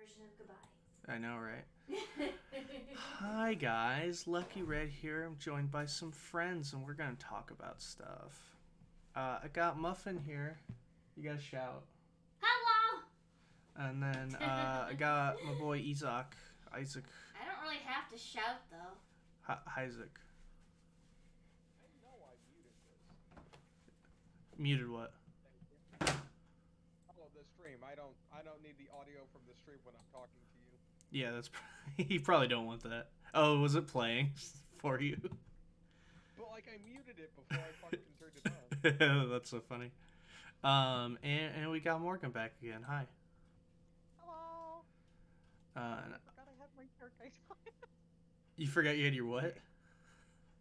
version of goodbye. I know, right? Hi guys, Lucky Red here. I'm joined by some friends, and we're gonna talk about stuff. I got Muffin here. You gotta shout. Hello! And then I got my boy Isaac. Isaac. I don't really have to shout though. Isaac. I know I muted this. Muted what? Thank you. Oh, the stream. I don't need the audio from the stream when I'm talking to you. Yeah, that's. You probably don't want that. Oh, was it playing for you? But like I muted it before I fucking turned it on. That's so funny. And we got Morgan back again. Hi. Hello. Uh, I forgot I had my shark icon. you forgot you had your what?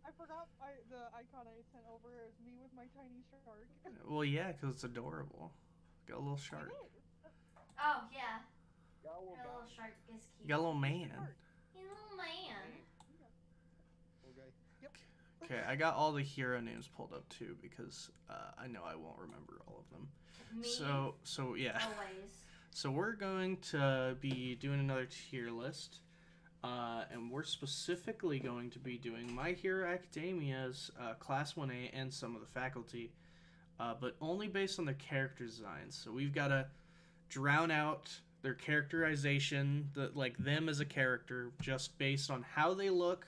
I forgot the icon I sent over is me with my tiny shark. Well, yeah, because it's adorable. Got a little shark. Oh, yeah. Got a little Got a little guy. shark is You cute. got a little man. He's a little man. Okay. Yep. Okay, I got all the hero names pulled up too because I know I won't remember all of them. Me, So yeah. always. So we're going to be doing another tier list, and we're specifically going to be doing My Hero Academia's Class 1A and some of the faculty, but only based on their character designs. So we've got to drown out their characterization, like them as a character, just based on how they look,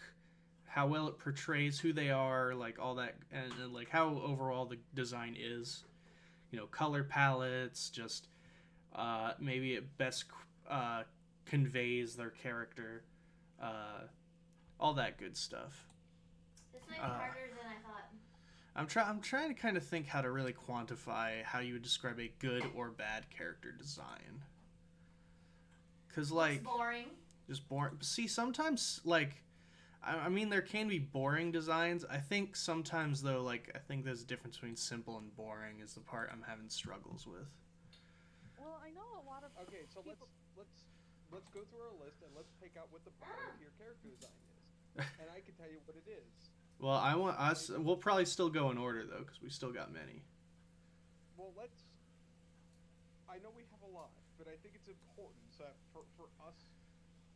how well it portrays who they are, like all that, and like how overall the design is. You know, color palettes, just maybe it best conveys their character, all that good stuff. This might be harder than I thought. I'm trying to kind of think how to really quantify how you would describe a good or bad character design. Cause like It's boring. just boring. See, sometimes like I mean there can be boring designs. I think sometimes though, like I think there's a difference between simple and boring is the part I'm having struggles with. Well, I know a lot of Okay, so people. let's go through our list and let's pick out what the bottom tier character design is, and I can tell you what it is. Well, I want us. We'll probably still go in order though, because we still got many. Well, I know we have a lot, but I think it's important so that for us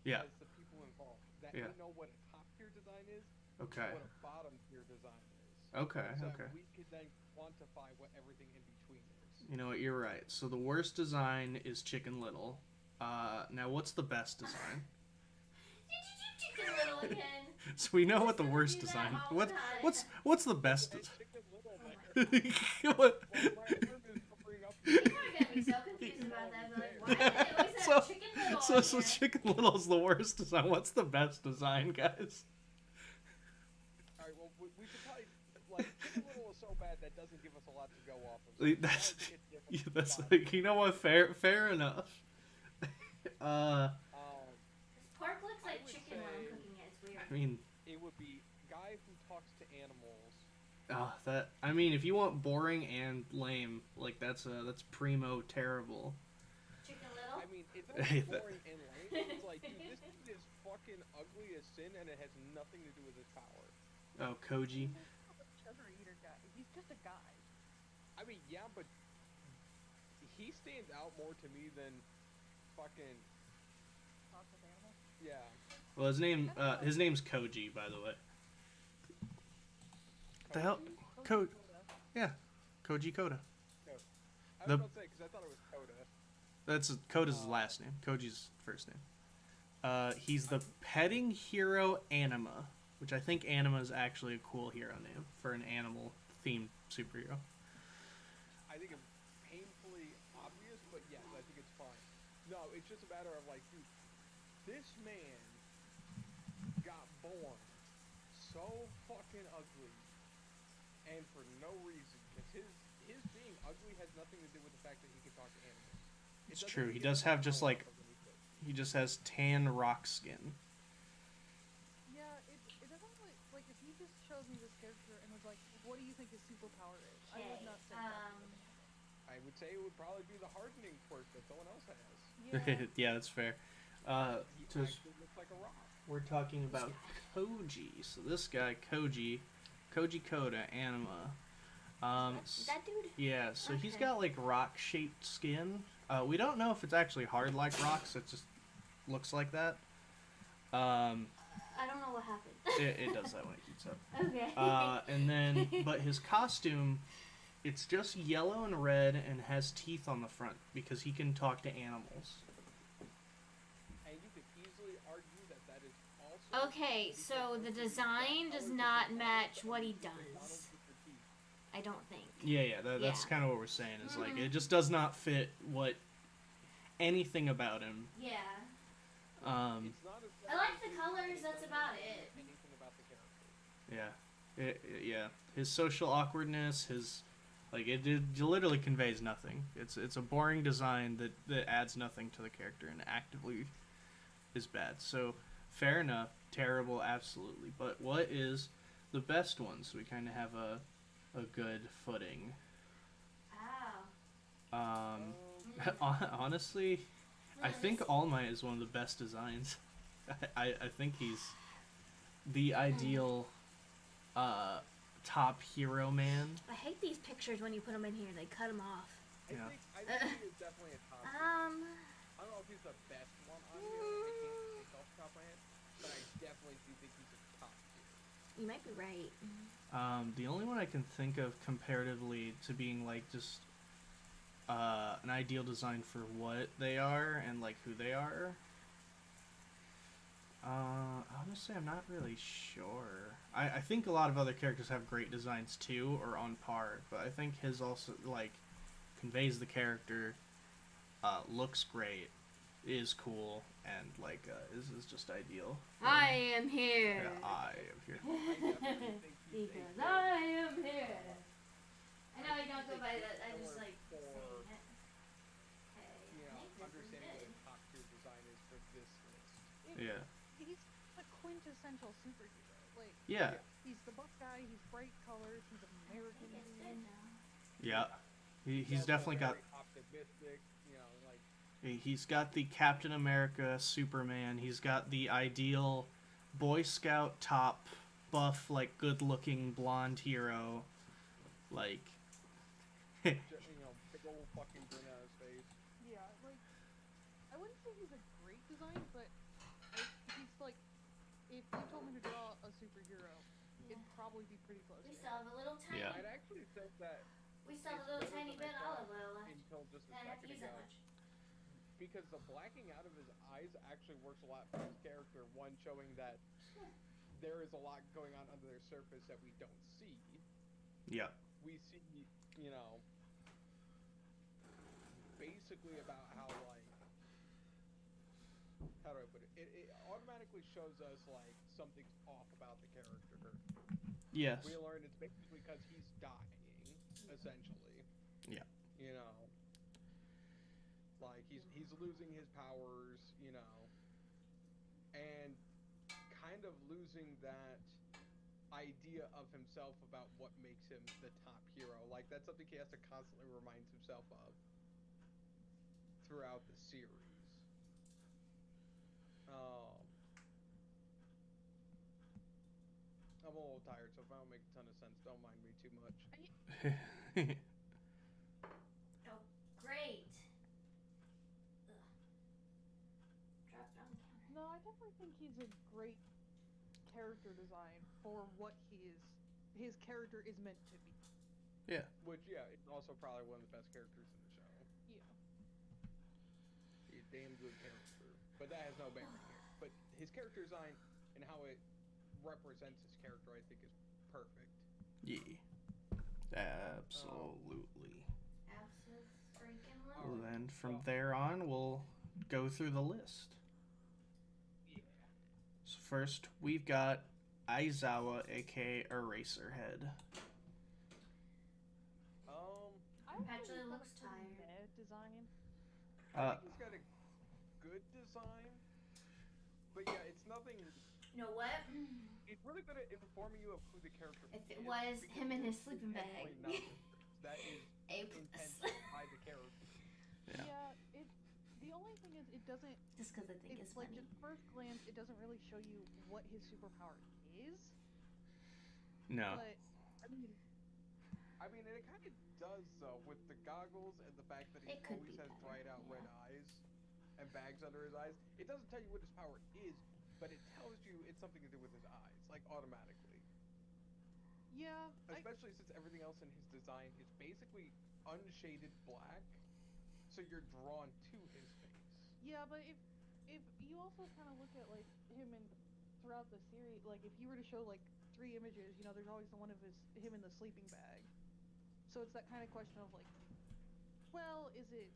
Yeah. as the people involved that Yeah. we know what a top tier design is, Okay. and what a bottom tier design is. Okay. So Okay. that we could then quantify what everything in between is. You know what? You're right. So the worst design is Chicken Little. Now what's the best design? Chicken Little again. So we know what the Just worst do that design. all the What time. what's the best Hey, design? Chicken Little Oh there. What? Well, my room is covering up the People are gonna be so confused about that. They're like, why do they always have So- Chicken Little So on so here? Chicken Little's the worst design. What's the best design, guys? Alright, well, we should probably, like, Chicken Little is so bad that doesn't give us a lot to go off of. Like, So that's- we gotta get Yeah, different that's designs. like, you know what? Fair enough. Um, This pork looks I like would chicken when I'm say- cooking it. It's weird. I mean, it would be guy who talks to animals. that. I mean, if you want boring and lame, like that's primo terrible. Chicken Little? I mean, it's Hey, not boring and lame. It's like, dude, this dude is fucking ugly as sin, and it has nothing to do with his power. Oh, Koji. He's not a sugar eater guy. He's just a guy. I mean, yeah, but he stands out more to me than fucking Talks with animals. yeah. Well, his name's Koji, by the way. The hell? Koji? Yeah, Koji Koda. I The- was about to say because I thought it was Coda. That's Koda's last name. Koji's first name. He's the petting hero Anima, which I think Anima is actually a cool hero name for an animal-themed superhero. I think it's painfully obvious, but yes, I think it's fine. No, it's just a matter of like, dude, this man got born so fucking ugly, and for no reason. Because his being ugly has nothing to do with the fact that he can talk to animals. It It's doesn't true. He give does him have just power like off of anything. he just has tan rock skin. Yeah, it doesn't like if you just showed me this character and was like, what do you think his superpower is? I would not say I would say it would probably be the hardening quirk that someone else has. that. Yeah. Yeah, that's fair. He Just actually looks like a rock. we're talking about Koji. So this guy Koji Koda Anima. That dude? Yeah, so he's Okay. got like rock-shaped skin. We don't know if it's actually hard like rocks. It's just looks like that. I don't know what happened. It does that when it heats up. Okay. And then, but his costume, it's just yellow and red and has teeth on the front because he can talk to animals. And you could easily argue that that is also. Okay, so the because design does not match what he does. I don't think. Yeah, that's Yeah. kind of what we're saying. Is like it just does not fit what anything about him. Yeah. It's not as I like the colors, that's about it. anything about the character. Yeah, yeah. His social awkwardness, his like it literally conveys nothing. It's a boring design that adds nothing to the character and actively is bad. So fair enough, terrible, absolutely. But what is the best one? So we kind of have a good footing. Ow. Honestly, I think All Might is one of the best designs. I think he's the ideal top hero man. I hate these pictures when you put them in here. They cut them off. Yeah. I think he is definitely a top. I don't know if he's the best one on here. I can't think off the top of my head, but I definitely do think he's a top tier. You might be right. The only one I can think of comparatively to being like just an ideal design for what they are and like who they are. Honestly, I'm not really sure. I think a lot of other characters have great designs too, or on par, but I think his also like conveys the character, looks great, is cool, and like is just ideal. I am here. Yeah, I am here. I definitely think he's Because a I am here. I know I don't go by that. I just like for, saying it. Okay, you I know, think this is understanding what good. a top tier design is for this list. Yeah. He's a quintessential superhero. Like, Yeah. he's the buff guy, he's bright colors, he's I American. think it's good now. Yeah. He's Also definitely got. very optimistic, you know, like He's got the Captain America, Superman. He's got the ideal Boy Scout top, buff, like good-looking blonde hero. Like, you know, big old fucking grin on his face. Yeah, like, I wouldn't say he's a great design, but he's like, if you told me to draw a superhero, it'd probably be pretty close. We to still have a little tiny. Yeah. I'd actually think that We still have a little tiny bit of olive oil left. until just a I don't have to second use that ago, much. because the blacking out of his eyes actually works a lot for his character. One, showing that there is a lot going on under their surface that we don't see. yeah. We see, you know, basically about how, like, how do I put it? It automatically shows us, like, something's off about the character. Yes. We learn it's basically because he's dying, essentially. Yeah. You know, like he's losing his powers, you know, and kind of losing that idea of himself about what makes him the top hero. Like that's something he has to constantly remind himself of throughout the series. I'm a little tired, so if I don't make a ton of sense, don't mind me too much. Oh, great. Ugh. Drop it on the counter. No, I definitely think he's a great character design for what his character is meant to be. yeah. Which, yeah, it's also probably one of the best characters in the show. Yeah. He's a damn good character, but that has no bearing here. But his character design and how it represents his character, I think, is perfect. Yeah. Absolutely. Absolutely. Well, then from there on, we'll go through the list. Yeah. So first, we've got Aizawa, aka Eraserhead. I don't Actually really looks thought it was a tired. meh design. I think he's got a good design, but yeah, it's nothing. You know what? It's really good at informing you of who the character If it is. was because him in his it's sleeping bag. intentionally not that is A intentionally plus. by the character. Yeah. Yeah, the only thing is it doesn't, Just because I think it's like funny. at first glance, it doesn't really show you what his superpower is. No. But, I mean, and it kind of does though with the goggles and the fact that he It could always be has better, dried out red yeah. eyes. and bags under his eyes. It doesn't tell you what his power is, but it tells you it's something to do with his eyes, like automatically. Yeah, Especially since everything else in his design is basically unshaded black, so you're drawn to his face. yeah, but if you also kind of look at like him and throughout the series, like if you were to show like 3 images, you know, there's always the one of him in the sleeping bag. So it's that kind of question of like, well, is it?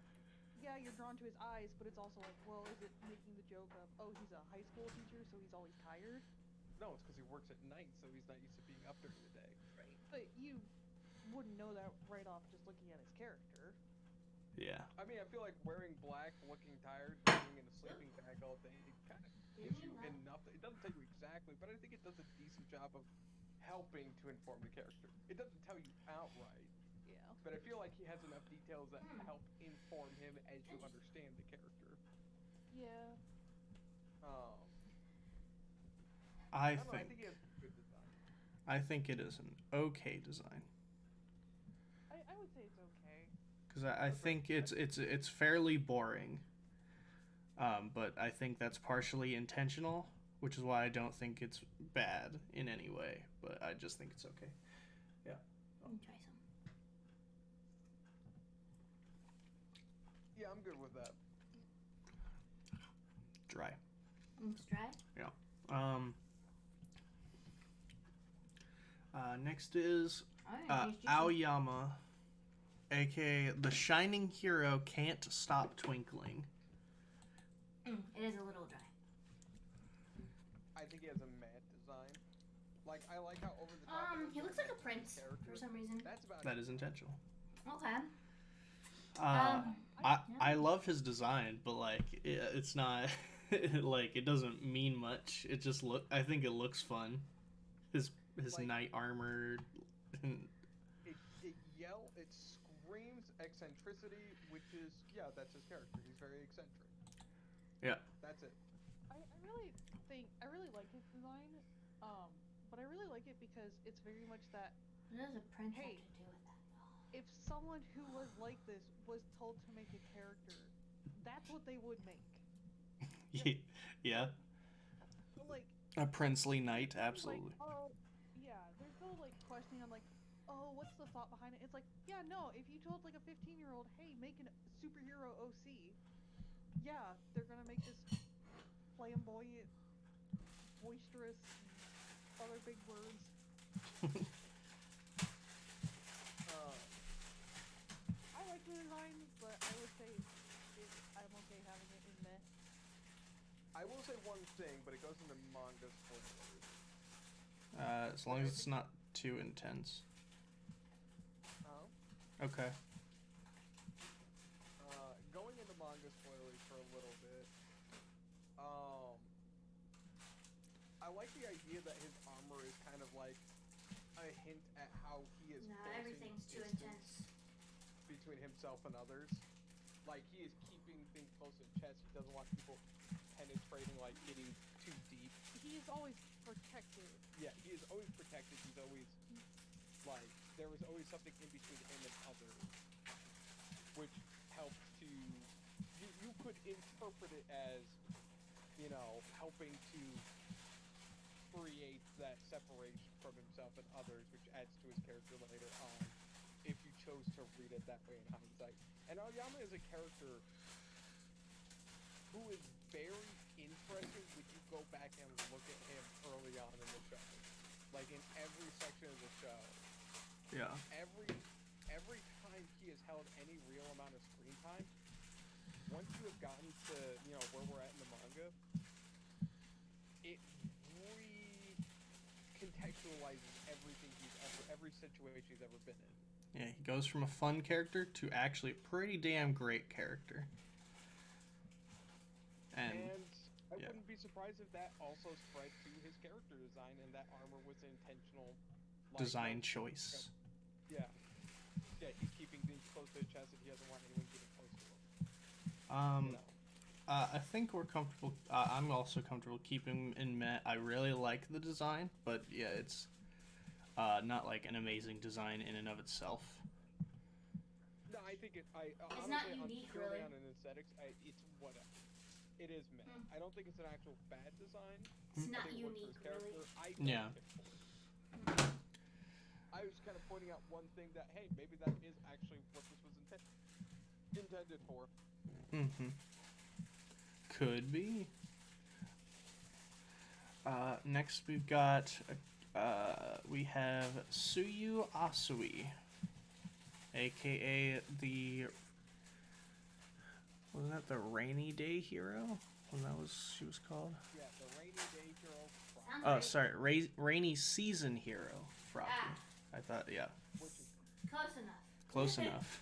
Yeah, you're drawn to his eyes, but it's also like, well, is it making the joke of, oh, he's a high school teacher, so he's always tired? No, it's because he works at night, so he's not used to being up during the day. Right. But you wouldn't know that right off just looking at his character. Yeah. I mean, I feel like wearing black, looking tired, being in a sleeping bag all day, it kind of gives you enough. It doesn't tell you exactly, but I think it does a decent job of helping to inform the character. It doesn't tell you outright, Yeah. but I feel like he has enough details that help inform him as you understand the character. Yeah. I don't know, I think think he has good design. I think it is an okay design. I would say it's okay. Because I think it's fairly boring, but I think that's partially intentional, which is why I don't think it's bad in any way. But I just think it's okay. Yeah. Let me try some. Yeah, I'm good with that. Dry. It's dry. Next is Oh, he's juicy. Aoyama, aka the shining hero can't stop twinkling. It is a little dry. I think he has a matte design. Like, I like how over the top. it is, He but looks like a that prince character, for some reason. That's about That it. is intentional. Okay. I love his design, but like it's not like it doesn't mean much. It just I think it looks fun. His Like- knight armor. It screams eccentricity, which is, yeah, that's his character. He's very eccentric. Yeah. That's it. I really like his design, but I really like it because it's very much that What does a prince Hey. have to do with that? if someone who was like this was told to make a character, that's what they would make. Yeah. Like, A princely knight, absolutely. Like, oh, yeah, there's no like questioning on like, oh, what's the thought behind it? It's like, yeah, no, if you told like a 15-year-old, hey, make a superhero OC, yeah, they're gonna make this flamboyant, boisterous, and other big words. I like the design, but I would say I'm okay having it in meh. I will say one thing, but it goes into manga spoilers. As long as it's not too intense. Okay. Going into manga spoilers for a little bit. I like the idea that his armor is kind of like a hint at how he is No, forcing everything's too distance intense. between himself and others. Like, he is keeping things close to his chest. He doesn't want people penetrating, like getting too deep. He is always protected. Yeah, he is always protected. He's always like, there was always something in between him and others, which helps to, you could interpret it as, you know, helping to create that separation from himself and others, which adds to his character later on, if you chose to read it that way in hindsight. And Aoyama is a character who is very interesting when you go back and look at him early on in the show. Like, in every section of the show, Yeah. every time he has held any real amount of screen time, once you have gotten to, you know, where we're at in the manga, it recontextualizes everything every situation he's ever been in. Yeah, he goes from a fun character to actually a pretty damn great character. And I yeah. wouldn't be surprised if that also spread to his character design, and that armor was an intentional design like, choice. Yeah. Yeah, he's keeping things close to his chest if he doesn't want anyone getting close to him. You know? I think we're comfortable. I'm also comfortable keeping in Met. I really like the design, but yeah, it's not like an amazing design in and of itself. No, I think It's honestly, not unique, purely really. on an aesthetics, it's whatever. it is meh. Hmm. I don't think it's an actual bad design. It's I not think it works for his unique, really. character. I Yeah. don't care for it. I was kind of pointing out one thing that, hey, maybe that is actually what this was intended for. Mm-hmm. Could be. Next we've got we have Suyu Asui, aka the wasn't that the Rainy Day Hero? When she was called. Yeah, the Rainy Day Hero. Sounds Oh, right. sorry, Rainy Season Hero Froppy. Ah. I thought, yeah, Which is, Close enough. close enough.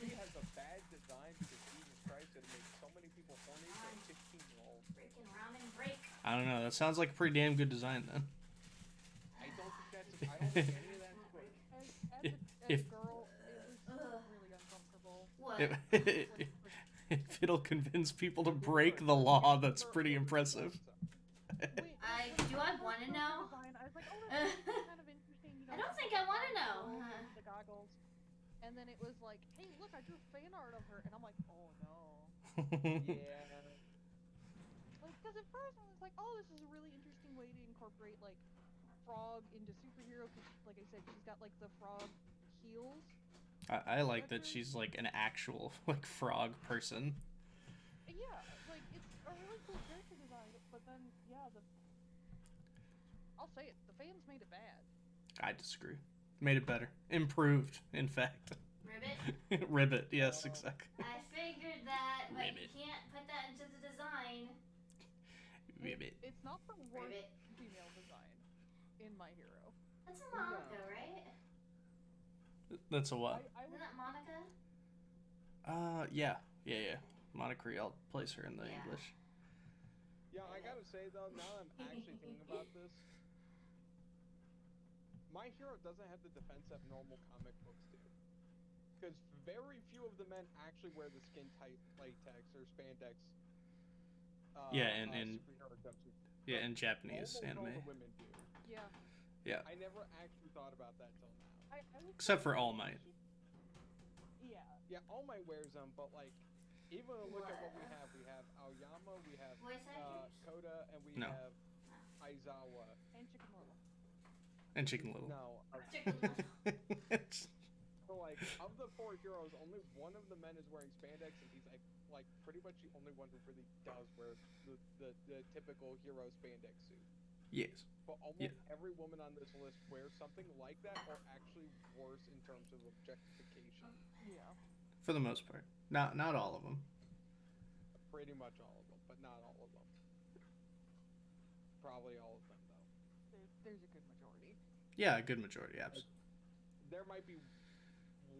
he has a bad design because Jesus Christ, it makes so many people horny for a 16-year-old. Breaking round and break. I don't know. That sounds like a pretty damn good design then. I don't think any of that's good. As a If- girl, it was Ugh. really uncomfortable. What? If it'll convince people to break the law, that's pretty impressive. Wait, Do I want to know? Design, I was like, oh, that's actually kind of interesting. You know, I don't the think I want to goggles know. and The goggles. And then it was like, hey, look, I drew fan art of her. And I'm like, oh no. Yeah. Like, because at first I was like, oh, this is a really interesting way to incorporate, like, Frog into superhero. Because, like I said, she's got, like, the frog heels. I like that she's like an actual like frog person. And yeah, like, it's a really cool character design. But then, yeah, I'll say it, the fans made it bad. I disagree. Made it better. Improved, in fact. Ribbit? Ribbit, yes, exactly. I figured that, but Ribbit. you can't put that into the design. Ribbit. It's not the worst Ribbit. female design in My Hero. That's a Monica, right? That's a what? I Isn't would that Monica? Yeah. Monica Rial plays her in the Yeah. English. Yeah, I gotta say though, now that I'm actually thinking about this, My Hero doesn't have the defense that normal comic books do. Because very few of the men actually wear the skin tight latex or spandex. Yeah, and superhero jumpsuits. Yeah, in Japanese Almost all anime. the women do. Yeah. Yeah. I never actually thought about that till now. I would Except say for that All Might. Yeah. Yeah, All Might wears them, but like, even look at what we have. We have Aoyama, we have Voice actors? Koda, and we No. have Aizawa. And Chikamaru. And Chicken Little. No, Chicken Little. so like of the four heroes, only one of the men is wearing spandex, and he's like pretty much the only one who really does wear the typical hero spandex suit. Yes. But almost every woman on this list wears something like that, or actually worse in terms of objectification. Yeah. For the most part. Not all of them. Pretty much all of them, but not all of them. Probably all of them, though. There's a good majority. Yeah, a good majority, absolutely. There might be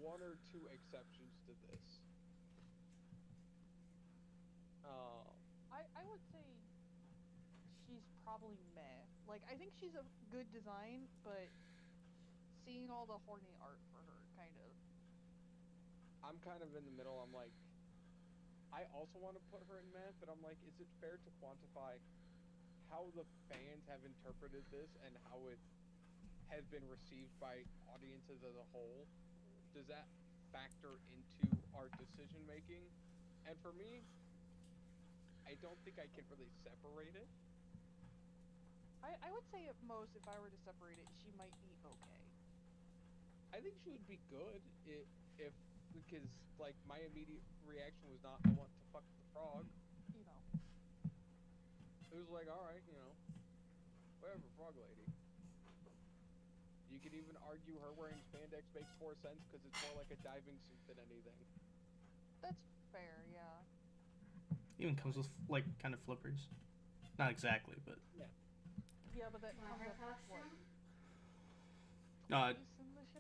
one or two exceptions to this. I would say she's probably meh. Like, I think she's a good design, but seeing all the horny art for her kind of... I'm kind of in the middle. I'm like, I also want to put her in meh, but I'm like, is it fair to quantify how the fans have interpreted this and how it has been received by audiences as a whole? Does that factor into our decision making? And for me, I don't think I can really separate it. I would say at most, if I were to separate it, she might be okay. I think she would be good if because like my immediate reaction was not I want to fuck the frog. You know. It was like, all right, whatever, frog lady. You could even argue her wearing spandex makes more sense because it's more like a diving suit than anything. That's fair, yeah. Even comes with like kind of flippers. Not exactly, but Yeah, but that Want comes her up, what, costume? no, twice in the show?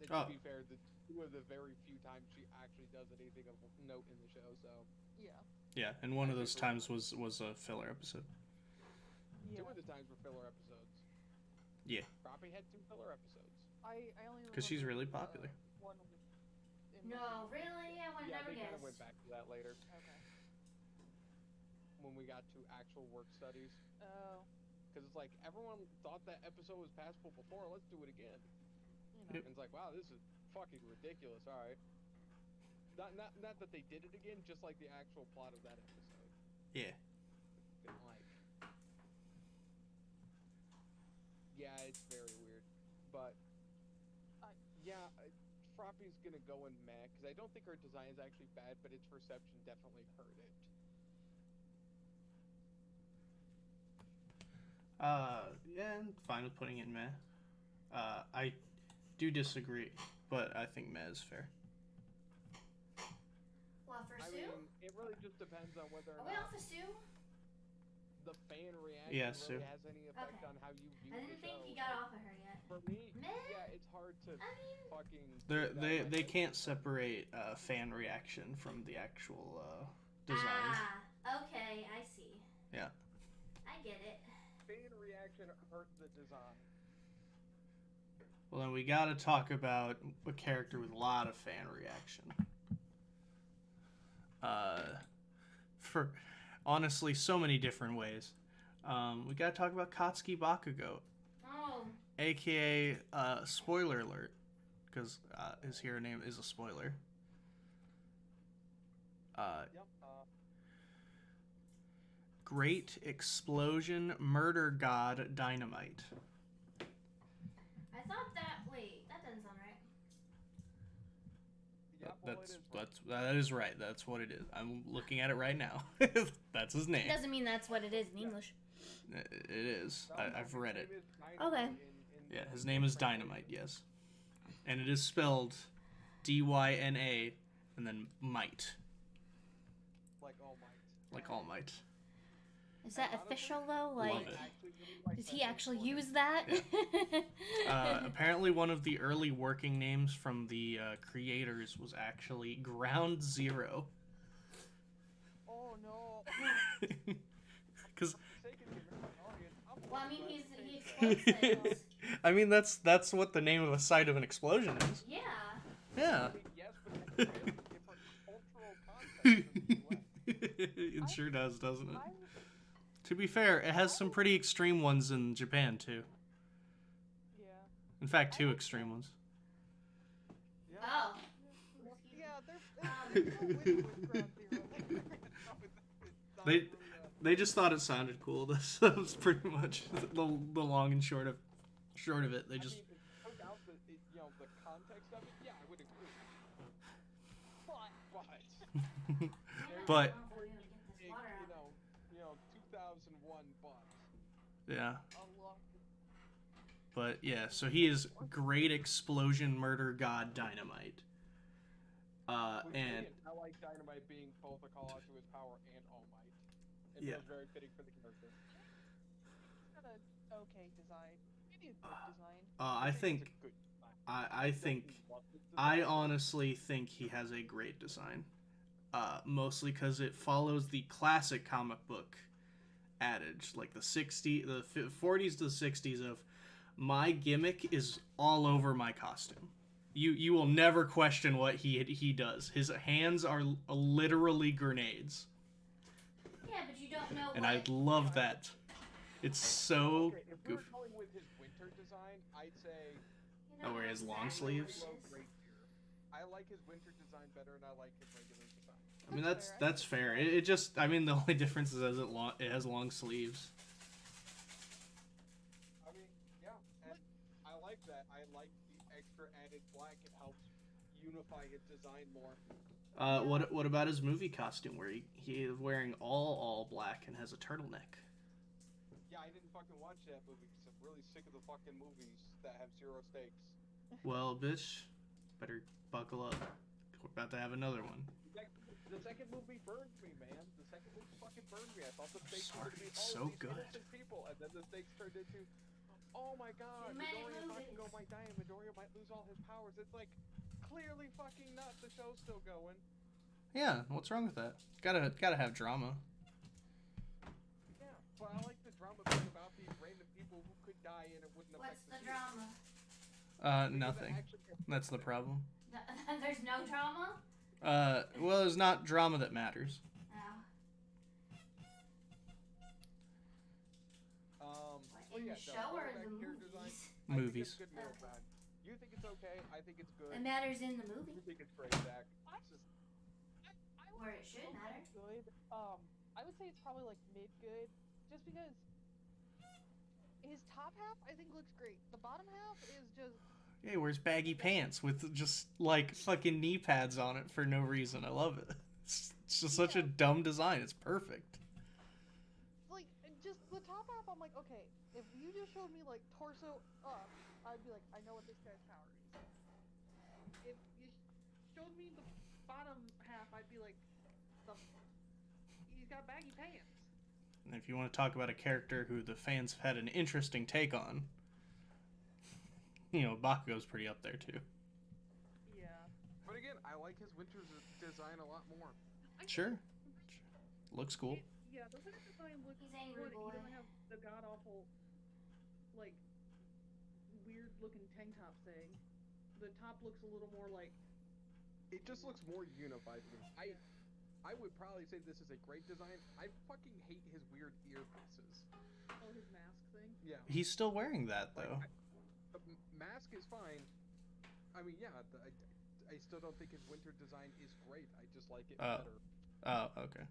And Oh. to be fair, the two of the very few times she actually does anything of note in the show, so Yeah. yeah, and one of those times was a filler episode. Yeah. two of the times were filler episodes. Yeah. Probably had 2 filler episodes. I only 'Cause she's remember, really popular. One with in No, really? I would Yeah, never they kind of guess. went back to that later Okay. when we got to actual work studies. Oh, Because it's like, everyone thought that episode was passable before, let's do it again. you know. Yep. And it's like, wow, this is fucking ridiculous, alright. Not that they did it again, just like the actual plot of that episode. Yeah. Fucking like. Yeah, it's very weird, but yeah, Froppy's gonna go in meh because I don't think her design is actually bad, but its reception definitely hurt it. Yeah, I'm fine with putting it in meh. I do disagree, but I think meh is fair. What, for I Sue? mean, it really just depends on whether or Are we not on for Sue? the fan reaction Yeah, really Sue. has any effect Okay. on how you view I the didn't show. think he got off of her yet. For me, Meh? yeah, it's hard to I mean, fucking. They can't separate fan reaction from the actual design. Ah, okay, I see. Yeah. I get it. Fan reaction hurt the design. Well, then we gotta talk about a character with a lot of fan reaction. For honestly, so many different ways. We gotta talk about Katsuki Bakugo, Oh. aka spoiler alert, because his hero name is a spoiler. Yep. Great Explosion Murder God Dynamite. I thought that. Wait, that doesn't sound right. Yep. Well, it is right. That is right. That's what it is. I'm looking at it right now. That's his It name. doesn't mean that's what it is in English. It is. I've read it. Okay. Yeah, his name is Dynamite. Yes, and it is spelled Dyna and then might, Like All Might. like All Might. Is that official though? Love Like, it. does he actually use that? Apparently, one of the early working names from the creators was actually Ground Zero. Oh no. Because Well, I mean, he explodes things. I mean that's what the name of a site of an explosion is. Yeah. Yeah. Yes, but that's a different cultural context in the US. It sure does, doesn't it? To be fair, it has some pretty extreme ones in Japan too. Yeah. In fact, two extreme ones. Yeah. Oh. Yeah, they're go with Ground Zero. They just thought it sounded cool. That was pretty much the long and short of it. They just I mean, it took out the context of it. Yeah, I would agree. But but big, 2001 but. yeah. Allah. But yeah, so he is Great Explosion Murder God Dynamite. Which, And again, I like Dynamite being both a call out to his power and All Might. It Yeah. feels very fitting for the character. Got a okay design. Maybe a good design. I think it's a good design. I think Don't love this I design. honestly think he has a great design. Mostly because it follows the classic comic book adage, like the 40s to the 60s of my gimmick is all over my costume. You will never question what he does. His hands are literally grenades, Yeah, but you don't know and what. I love that. It's so Okay, if we were goofy. going with his winter design, I'd say You know Oh, where he has long exactly what sleeves? it low is. grade tier. I like his winter design better, and I like his regular design. I mean That's that's fair. fair. It just, I mean, the only difference is it has long sleeves. I mean, yeah, and I like that. I like the extra added black. It helps unify his design more. What about his movie costume where he is wearing all black and has a turtleneck? Yeah, I didn't fucking watch that movie because I'm really sick of the fucking movies that have zero stakes. Well, bitch, better buckle up. We're about to have another one. The second movie burned me, man. The second movie fucking burned me. I thought the stakes Sorry, were gonna be it's so these good. innocent people, and then the stakes turned into, oh my god, Too many Midoriya movies. Bakugo might die, and Midoriya might lose all his powers. It's like clearly fucking not. The show's still going. Yeah, what's wrong with that? Gotta have drama. Yeah, but I like the drama being about these random people who could die and it wouldn't What's affect the series. drama? Because it Nothing. actually- That's the problem. There's no drama? Well, there's not drama that matters. No. Well, In yeah, the no, show or going back the to character design, movies? I think Movies. it's good and it's bad. You think it's okay? I think it's good. It matters in the You movie. think it's great, Zach? I Where it should matter. Good. I would say it's probably like mid good, just because his top half I think looks great. The bottom half is just Yeah, he wears baggy pants with just like fucking knee pads on it for no reason. I love it. It's just such a dumb design. It's perfect. like just the top half. I'm like, okay, if you just showed me like torso up, I'd be like, I know what this guy's power is. If you showed me the bottom half, I'd be like, he's got baggy pants. And if you want to talk about a character who the fans have had an interesting take on, Bakugo's pretty up there too. Yeah. But again, I like his winter design a lot more. Sure. Looks cool. Yeah, the winter design looks He's angry good. boy. He doesn't have the god awful, like, weird looking tank top thing. The top looks a little more like. It just looks more unified to me. I would probably say this is a great design. I fucking hate his weird earpieces. Oh, his mask thing? Yeah. He's still wearing that though. The mask is fine. I mean, yeah, I still don't think his winter design is great. I just like it better. Oh, okay.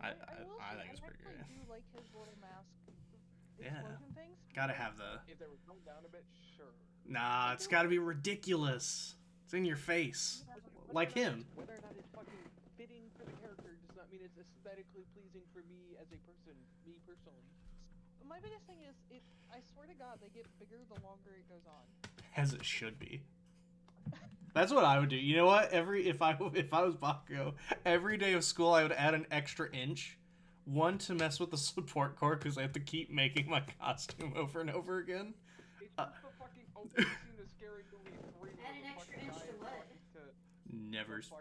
I I think it's pretty great. great. I do like his little mask Yeah. explosion things. Gotta have the. If they were toned down a bit, sure. Nah, it's gotta be ridiculous. It's in your face. Like him. Whether or not it's fucking fitting for the character does not mean it's aesthetically pleasing for me as a person, me personally. My biggest thing is, I swear to God, they get bigger the longer it goes on. As it should be. That's what I would do. You know what? If I was Bakugo, every day of school I would add an extra inch. One to mess with the support core because I have to keep making my costume over and over again. It's just the fucking opening scene of Scary Movie 3. Add an extra inch to what?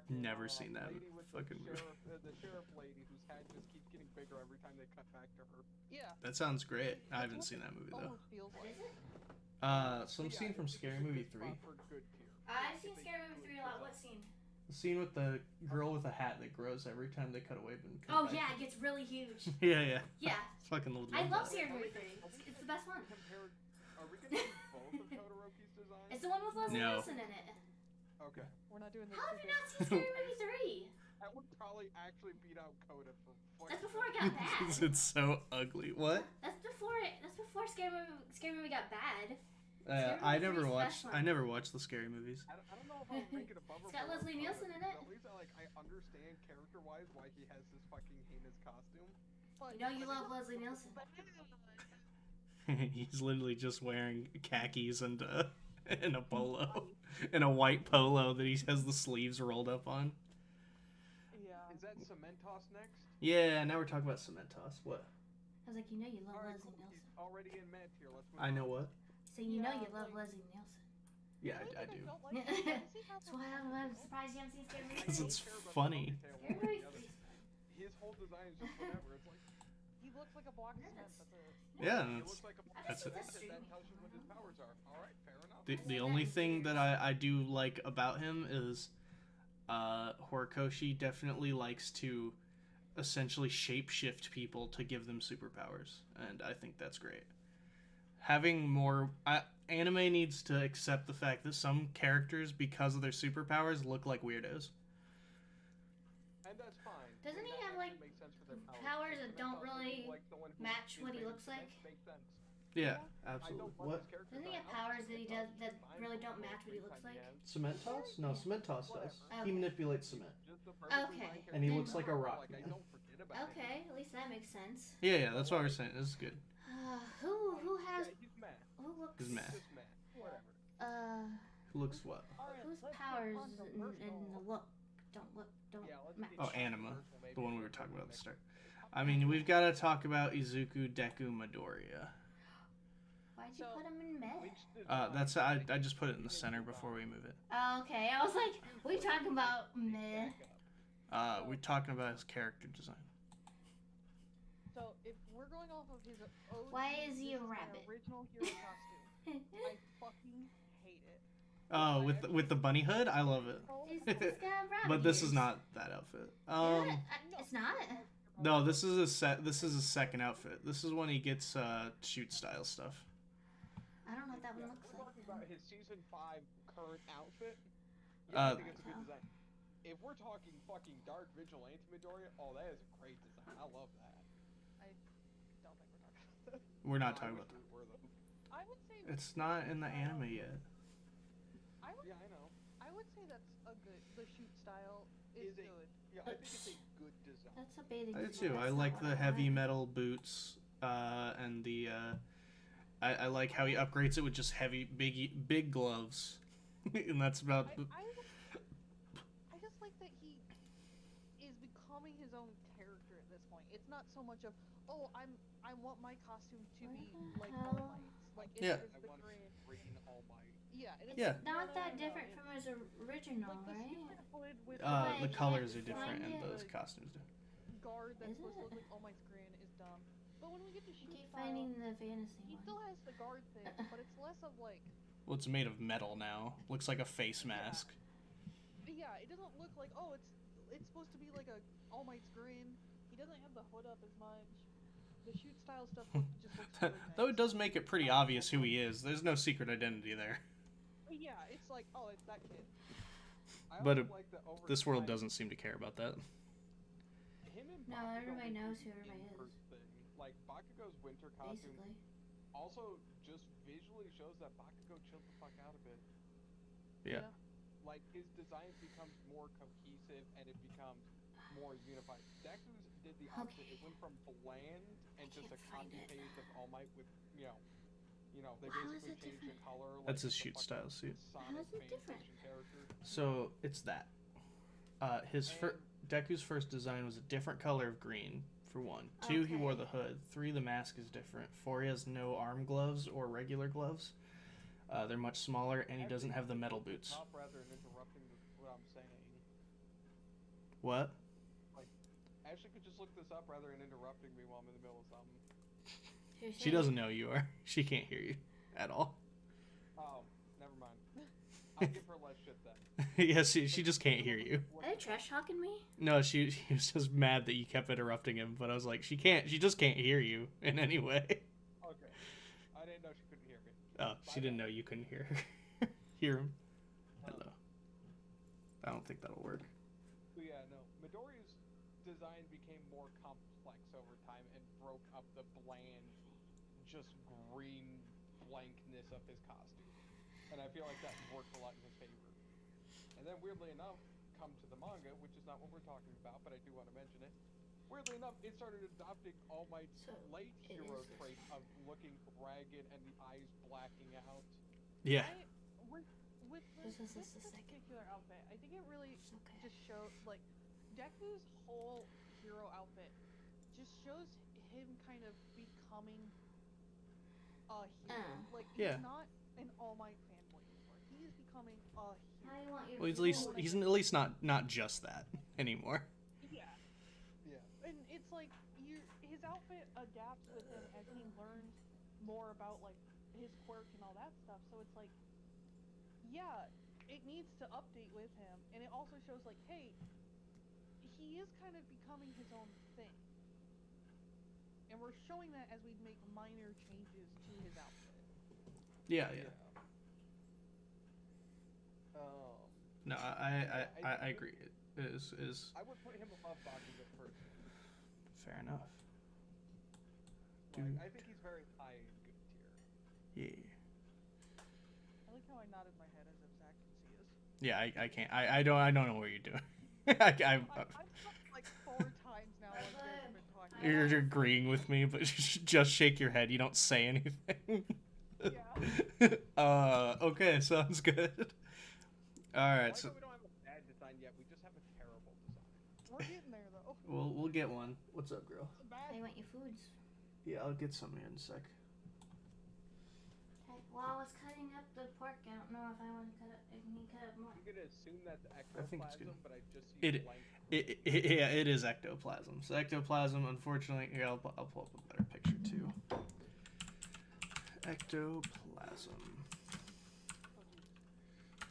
Never seen that lady with fucking movie. the sheriff lady whose head just keeps getting bigger every time they cut back to her. Yeah. That sounds great. I haven't seen that movie though. Almost feels What like. is it? Some Yeah, scene from it's Scary a Movie good 3. spot for good tier. I've seen Scary Movie 3 a lot. What scene? The scene with the girl with a hat that grows every time they cut away and cut Oh back. yeah, it gets really huge. Yeah. Yeah. Fucking love I love that. Scary Movie 3. It's the best one. Are we gonna do both of Todoroki's designs? It's the one with Leslie No. Nielsen in it. Okay. We're not doing this. How have you stupid- not seen Scary Movie 3? I would probably actually beat out Coda for That's before it got bad. It's so ugly. What? That's before Scary Movie got bad. I Movie never 3's the watched. best one. I never watched the Scary movies. I don't know if I would rank it above or It's got below Leslie Coda, Nielsen in it. At least I understand character-wise why he has this fucking heinous costume. But- You know you love Leslie Nielsen. He's literally just wearing khakis and and a polo, and a white polo that he has the sleeves rolled up on. Yeah. Is that Cementos next? Yeah. Now we're talking about Cementos. What? I was like, you know you love Alright, Leslie cool. He's Nielsen. already in Matt here. Let's move I know on. what. So you know Yeah, you love like- Leslie Nielsen. Yeah, The only I thing do. don't like is I can see how That's why I'm surprised you haven't seen Scary Movie Because 3. it's I don't care about funny. the detail Scary one or Movie the other. 3. His whole design is just whatever. It's like He looks like a block of Yeah, cement. that's- That's it. Yeah, he that's looks like a that's it. That's that streaming. tells you what his powers are. All right, fair enough. the only thing that I do like about him is Horikoshi definitely likes to essentially shapeshift people to give them superpowers, and I think that's great. Having more anime needs to accept the fact that some characters, because of their superpowers, look like weirdos. And that's fine. Doesn't I mean, he that have, actually like, makes sense for their powers Like, that don't Cementos really like the one who match is what he made looks of like? cement makes sense. Yeah, I absolutely. don't love What? his character Doesn't he design. have powers that he does that Fine, really but don't the match what he free looks time like? has, Cementos? No, Cementos does. Whatever. He manipulates cement. just the perfectly Okay. lined And he character looks like a design. rock Like, I man. don't forget about him. Okay, at least that makes sense. Yeah, that's what we're saying. This is good. Who has Yeah, he's mad. who looks He's mad. Just mad. Whatever. Who looks what? Alright, whose let's get powers controversial. and the look don't Yeah, let's match? get Oh, Anima, controversial, maybe. the one we were talking about at the start. I mean, we've got to talk about Izuku Deku Midoriya. Why'd you So- put him in mid? Which design? That's I just put it in the center before we move it. Oh, okay, I was like, we talking about mid. We're talking about his character design. So if we're going off of his OG, Why is he a this my rabbit? original hero costume, I fucking hate it. Oh, with the bunny hood, I love it. He's got rabbit But this ears. is not that outfit. Yeah, it's not. No, this is a set. This is a second outfit. This is when he gets shoot style stuff. I don't know what that one Yeah, looks we're like. talking about his season 5 current outfit. Uh, I think it's a good design. if we're talking fucking Dark Vigilante Midoriya, oh, that is a great design. I love that. I don't think we're talking about that. We're not I talking wish about that. we were, though. I would say It's not in the anime yet. I would Yeah, I know. I would say that's a good. The shoot style is Is it- good. Yeah, I think it's a good design. That's a bathing I do suit. too. I That's like not the what I heavy want. metal boots, and the. I like how he upgrades it with just heavy, big gloves, and that's about. I just like that he is becoming his own character at this point. It's not so much of I want my costume to What be the like hell? All Might's. Like it's Yeah. just I the want grin. green All Might. Yeah, and it's Yeah. like, Not that no, different it's- from his original, like the right? secret hood with The I colors are can't different find and it. those costumes do. guard that's Is supposed to look it? like All Might's grin is dumb. But when we get to I shoot keep style, finding the fantasy he one. still has the guard thing, but it's less of like Well, it's made of metal now. Looks like a face mask. yeah, it doesn't look like it's supposed to be like a All Might's grin. He doesn't have the hood up as much. The shoot style stuff just looks really nice. Though it does make it pretty obvious who he is. There's no secret identity there. Yeah, it's like, oh, it's that kid. I But also like that over This world time, doesn't seem to care about that. Him and No, Bakugo everybody with knows the who everybody in-group is. Thing. Like Bakugo's winter costume Basically. also just visually shows that Bakugo chilled the fuck out a bit. Yeah. Like his design becomes more cohesive and it becomes more unified. Deku's did the opposite. Okay. It went from bland and just a can't find copy it. paste of All Might with they How is basically it changed the different? color. Like That's his the shoot fucking style suit. Sonic How is it fan different? fiction character. So it's that. Deku's first design was a different color of green. For one, 2 he wore Okay. the hood. 3 the mask is different. 4 he has no arm gloves or regular gloves. They're much smaller, and he doesn't have the metal boots. Stop rather than interrupting what I'm saying. What? Ashley could just look this up rather than interrupting me while I'm in the middle of something. Who She said- doesn't know you are. She can't hear you at all. Oh, never mind. I'll give her less shit then. Yes, she just can't hear you. Are they trash talking me? No, she was just mad that you kept interrupting him. But I was like, she just can't hear you in any way. Okay. I didn't know she couldn't hear me. Oh, she didn't know you couldn't hear her. Hear him. Hello. I don't think that'll work. But yeah, no. Midoriya's design became more complex over time and broke up the bland, just green blankness of his costume. And I feel like that worked a lot in his favor. And then weirdly enough, come to the manga, which is not what we're talking about, but I do want to mention it. Weirdly enough, it started adopting All Might's So, light it hero is- trait of looking ragged and the eyes blacking out. Yeah. With This is this the second. particular outfit, I think it really Okay. just shows like Deku's whole hero outfit just shows him kind of becoming a hero. Like Yeah. he's not an All Might fanboy anymore. He is becoming a How do you hero. want your Well, he's food? at least not just that anymore. Yeah. Yeah. And it's like his outfit adapts with him as he learns more about like his quirk and all that stuff. So it's like, yeah, it needs to update with him, and it also shows like, hey, he is kind of becoming his own thing, and we're showing that as we make minor changes to his outfit. Yeah. Um, No, I agree. It is I would put him above Bakugo first. fair enough. Like, Dude. I think he's very high in good tier. Yeah. I like how I nodded my head as if Zach can see us. Yeah, I can't. I don't know what you're doing. I've I've talked like 4 times now while you guys have been talking. you're agreeing with me, but just shake your head. You don't say anything. Yeah. Okay, sounds good. All I right, like so how we don't have a bad design yet. We just have a terrible design. We're getting there though. we'll get one. What's up, girl? Bad. They want your foods. Yeah, I'll get some here in a sec. Okay. Well, I was cutting up the pork. I don't know if I want to cut it. I can cut up more. I'm gonna assume that's I think it's ectoplasm, good. but I just see It- blank. Yeah, it is ectoplasm. So ectoplasm, unfortunately, here I'll pull up a better picture too. Ectoplasm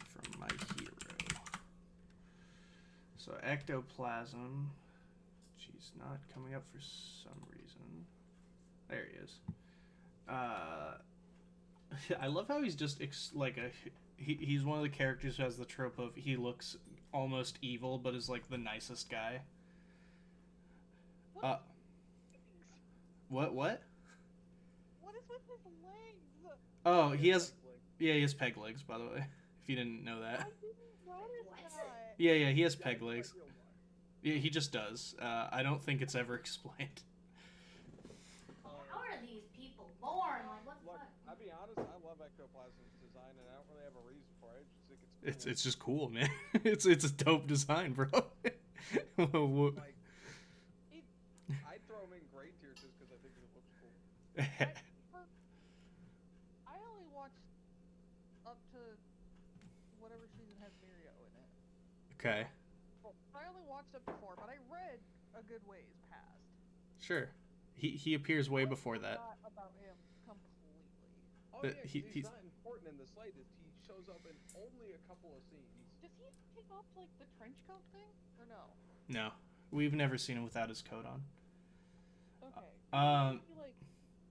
from my hero. So ectoplasm, she's not coming up for some reason. There he is. I love how he's just he's one of the characters who has the trope of he looks almost evil, but is like the nicest guy. What? Uh, what? What is with his legs? Oh, he has. Like, Yeah, he has peg legs. By the way, if you didn't know I that. didn't notice that. Yeah, he has that peg is my legs. real one. Yeah, he just does. I don't think it's ever explained. How are these people born? Like, what the Look, fuck? I'll be honest, I love Ectoplasm's design, and I don't really have a reason for it. I just think it's cool. It's just cool, man. It's a dope design, bro. Wha- Like, I'd throw him in gray tier just because I think it looks cool. I only watched up to whatever season has Mirio in it. Okay, I only watched up to 4, but I read a good ways past. sure. He appears way I before that. forgot about him completely. Oh But yeah, 'cause he's- he's not important in the slightest. He shows up in only a couple of scenes. Does he take off like the trench coat thing, or no? No, we've never seen him without his coat on. Okay. Um, He, like,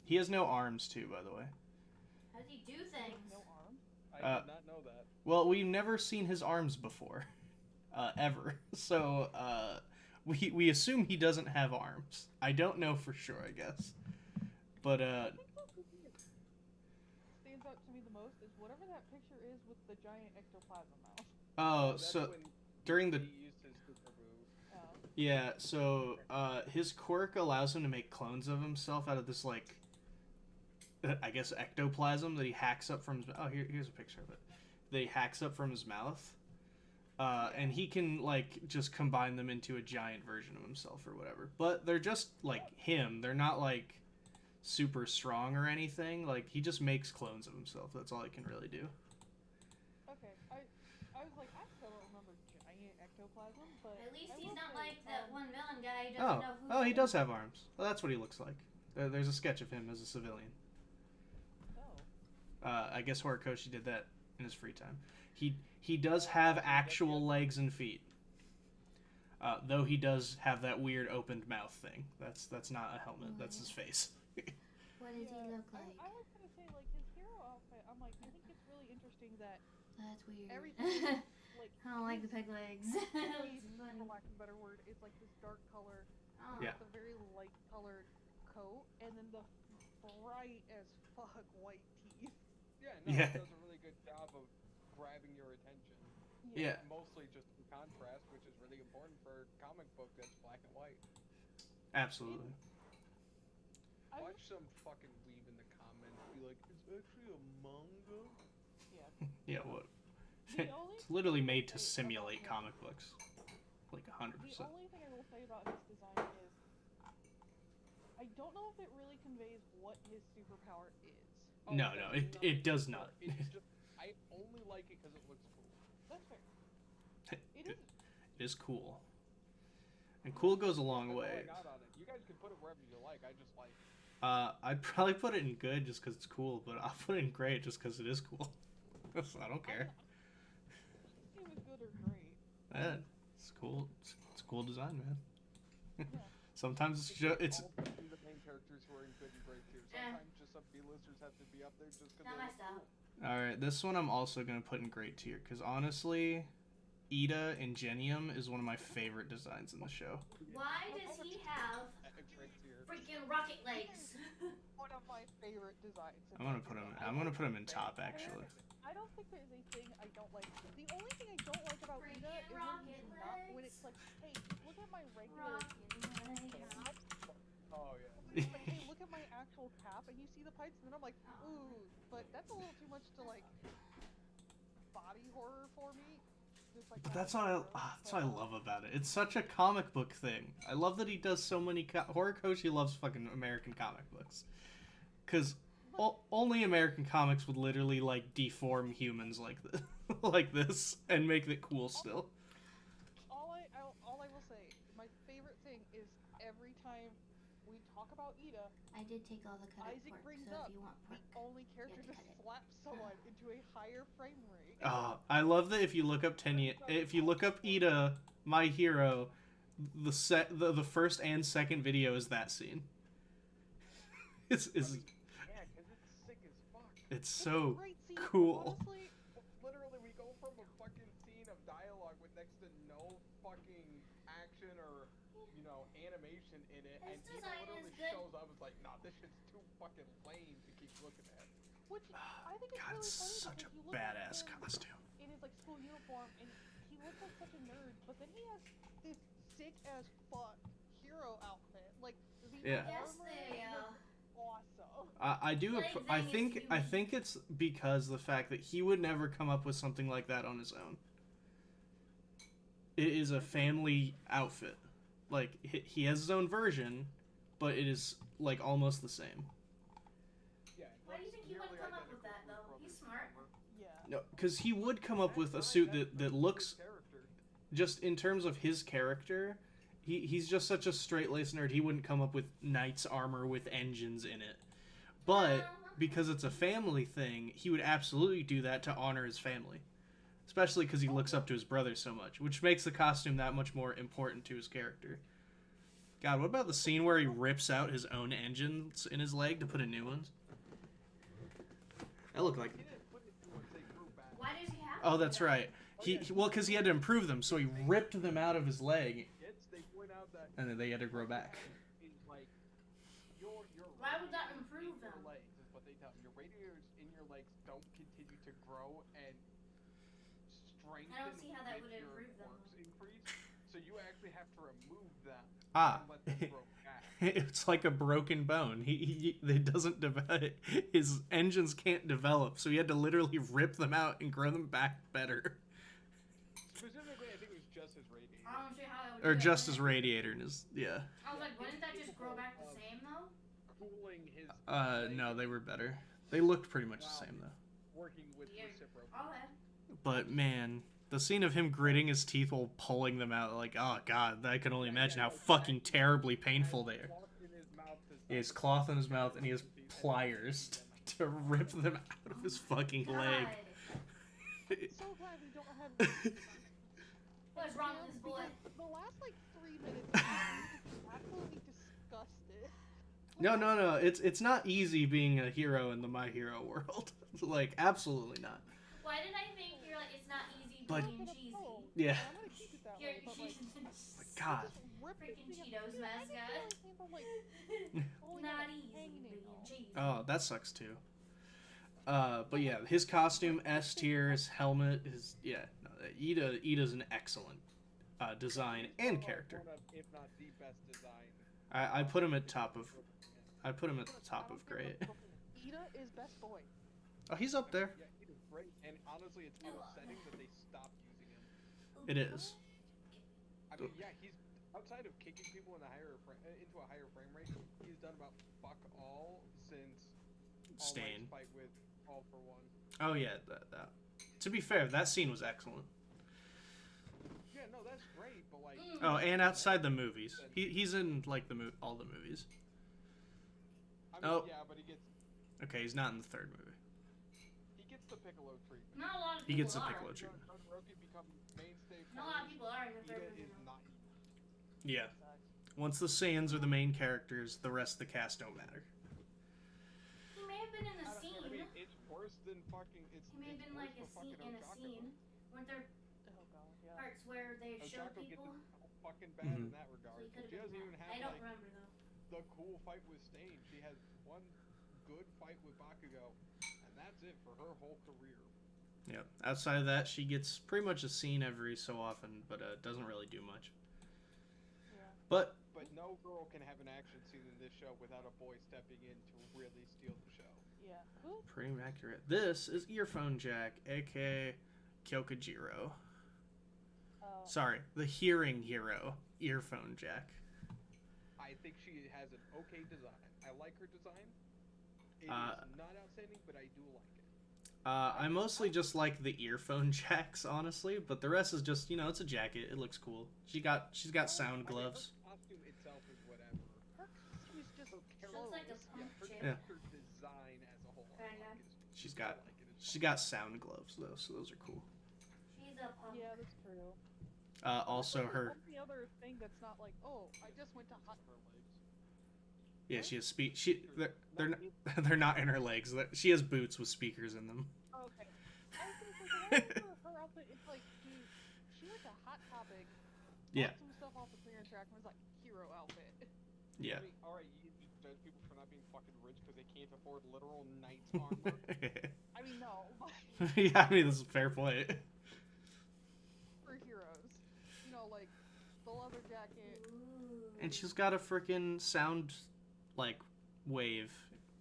He has no arms too, by the way. How does he do has things? no arms. I Uh, did not know that. Well, we've never seen his arms before, ever. So we assume he doesn't have arms. I don't know for sure, I guess. But I think what stands out to me the most is whatever that picture is with the giant ectoplasm mouth. oh, That's so when during the he used his super move. yeah, so his quirk allows him to make clones of himself out of this like I guess ectoplasm that he hacks up from his here's a picture of it. That he hacks up from his mouth. And he can like just combine them into a giant version of himself or whatever. But they're just like him. They're not like super strong or anything. Like he just makes clones of himself. That's all he can really do. Okay, I was like, I still don't remember giant ectoplasm, but At least I he's will not say, like that one villain guy who Oh, doesn't know who. he does have arms. Well, that's what he looks like. There's a sketch of him as a civilian. Oh. I guess Horikoshi did that in his free time. He does have actual legs and feet. Though he does have that weird opened mouth thing. That's not a helmet. That's his face. What does he look like? I was gonna say like his hero outfit. I'm like, I think it's really interesting that That's weird. everything like I don't like the his peg legs. face, It's funny. for lack of a better word, is like this dark color Oh. Yeah. with a very light colored coat, and then the bright as fuck white teeth. Yeah, no, Yeah. it does a really good job of grabbing your attention. Yeah. Mostly just through contrast, which is really important for a comic book that's black and white. Absolutely. I Watch some fucking weeb in the comments be like, it's actually a manga? Yeah. What? The only It's literally made to thing I will say simulate about comic books. Like 100%. The only thing I will say about his design is I don't know if it really conveys what his superpower is. No, it does not. It's just, I only like it because it looks cool. That's fair. It It is. is cool. And cool goes a long That's all way. I got on it. You guys can put it wherever you like. I just like. I'd probably put it in good just because it's cool, but I'll put it in great just because it is cool. I don't care. It was good or great. Yeah, it's cool. It's a cool design, man. Yeah. Sometimes it's just it's all the main characters who are in good and great tier. Sometimes just some B-listers have to be up there just because Not my they're style. all right. This one I'm also gonna put in great tier because honestly, Ida Ingenium is one of my favorite designs in the show. Why does he have a great tier. freaking rocket legs? One of my favorite designs. I'm gonna put him in top actually. I don't think there's a thing I don't like. The only thing I don't like about Freaking Ida is when rocket he's not, when legs. it's like, hey, look at my regular Rocket legs. Oh yeah. It's like, hey, look at my actual cap, and you see the pipes, and then I'm like, ooh, but that's a little too much to like body horror for me. Just like But that that's what I love about it. It's such a comic book thing. I love that he does so many. Horikoshi loves fucking American comic books, because only American comics would literally like deform humans like this, like this, and make it cool still. All I will say, my favorite thing is every time we talk about Ida, I did take all the cut out Isaac pork, brings so up if you want the pork. only character to to cut it. slap someone into a higher frame rate. I love that if you look up if you look up Ida, My Hero, the first and second video is that scene. It's Yeah, because it's sick as fuck. it's It's so a great scene, cool. Honestly, Literally, we go from a fucking scene of dialogue with next to action or animation in it, and His Eva design literally is good. shows up. It's like, nah, this shit's too fucking lame to keep looking at. Which I think is God, really it's funny such a because you look at badass him costume. in his like school uniform, and he looks like such a nerd, but then he has this sick as fuck hero outfit. Like the Yeah. Yes, armor they. looks awesome. I do. Like, I Zang is think. I human. think it's because the fact that he would never come up with something like that on his own. It is a family outfit. Like he has his own version, but it is like almost the same. Yeah. Why do you think he nearly wouldn't come up with identical that, though? from He's his smart. armor. Yeah. No, because he would come up with a That's suit right, that that's looks his character. just in terms of his character. He's just such a straight-laced nerd. He wouldn't come up with knight's armor with engines in it. But because it's a family thing, he would absolutely do that to honor his family. Especially because he looks up to his brother so much, which makes the costume that much more important to his character. God, what about the scene where he rips out his own engines in his leg to put in new ones? That looked like... He didn't put it through once they grew back. Why does he have? Oh, to do that's that? right. Well, because he had to improve them, so he ripped them out of his leg, They point out that and then they had to grow back. is like your Why would that radiators improve in your them? legs is what they tell me. Your radiators in your legs don't continue to grow and strengthen. I don't see how that with would your improve them. quirks increase. So you actually have to remove them Ah. and let them grow back. It's like a broken bone. It doesn't develop. His engines can't develop, so he had to literally rip them out and grow them back better, Specifically, I think it was just his radiator. I don't see how it would or do that. just his radiator in his. Yeah. I was like, wouldn't that just grow back the same though? Cooling his. No, they were better. They looked pretty much the same though. Working with Weird. reciprocal. Okay. But man, the scene of him gritting his teeth while pulling them out, like, oh god, I can only imagine how fucking terribly painful they are. He has cloth in his mouth and he has pliers to rip them out of his fucking leg. God. So glad we don't have. What's wrong with this boy? Because the last like 3 minutes, I'm absolutely disgusted. No. It's not easy being a hero in the My Hero world. Like, absolutely not. Why did I think you're like it's not easy But- being cheesy? Yeah. I'm gonna keep it that You're, way, but like, God. just rip it Freaking because Cheetos dude, I mascot. just feel like him from, like, Not a easy being hangnail. cheesy. Oh, that sucks too. But yeah, his costume, S tier, his helmet, his no, Ida's an excellent design and character. One of, if not the best design. I put him at top of I put him at the top of great. Ida is best boy. Oh, he's up there. Yeah, he did great. And honestly, it's upsetting that they stopped using him. It is. I mean, yeah, he's outside of kicking people in into a higher frame rate. He's done about fuck all since All Stain. Might's fight with All for One. Oh yeah, that. To be fair, that scene was excellent. Yeah, no, that's great, but like. Oh, and outside the movies, he's in like all the movies. I mean, Oh. yeah, but he gets Okay, he's not in the third movie. the Piccolo treatment. Not a lot of He people gets the are. Piccolo treatment. Todoroki becomes mainstay. Not a lot of people are in the Ida third movie. is though. not. Yeah. Once the Saiyans are the main characters, the rest of the cast don't matter. He may have been in a I scene. mean, it's worse than fucking. It's. He may have it's been worse like a for scene fucking in a Ochako. scene. Weren't there Oh god, yeah. parts where they showed Ochako gets people? it fucking bad in Mhm. that So regard. he could She have doesn't been even that. have I don't like remember though. the cool fight with Stain. She has one good fight with Bakugo, and that's it for her whole career. Yep. Outside of that, she gets pretty much a scene every so often, but doesn't really do much. Yeah. But But no girl can have an action scene in this show without a boy stepping in to really steal the show. Yeah. Who? pretty accurate. This is Earphone Jack, aka Kyokujiro. Oh. Sorry, the hearing hero, Earphone Jack. I think she has an okay design. I like her design. It is Uh, not outstanding, but I do like it. I mostly just like the earphone jacks, honestly, but the rest is just, it's a jacket. It looks cool. She's got sound gloves. Her costume itself is whatever. Her costume is just Her looks like a clothes, punk her chick. character design as a whole. I Kinda. like it. She's I got like it. It's she's got sound gloves though, so those are cool. She's a punk. Yeah, that's true. Also her What's the other thing that's not like, oh, I just went to hot. her legs. yeah, she has they're not, they're not in her legs. She has boots with speakers in them. Oh, okay. I was gonna say, 'cause I remember her outfit. It's like, dude, she went to Hot Topic. Yeah. Bought some stuff off off the Clearance Rack and was like, hero outfit. Yeah. I mean, alright, you judge people for not being fucking rich because they can't afford literal knight's armor. I mean, no, but Yeah, I mean, this is a fair play. for heroes. You know, like, the leather jacket. And she's got a freaking sound, like, wave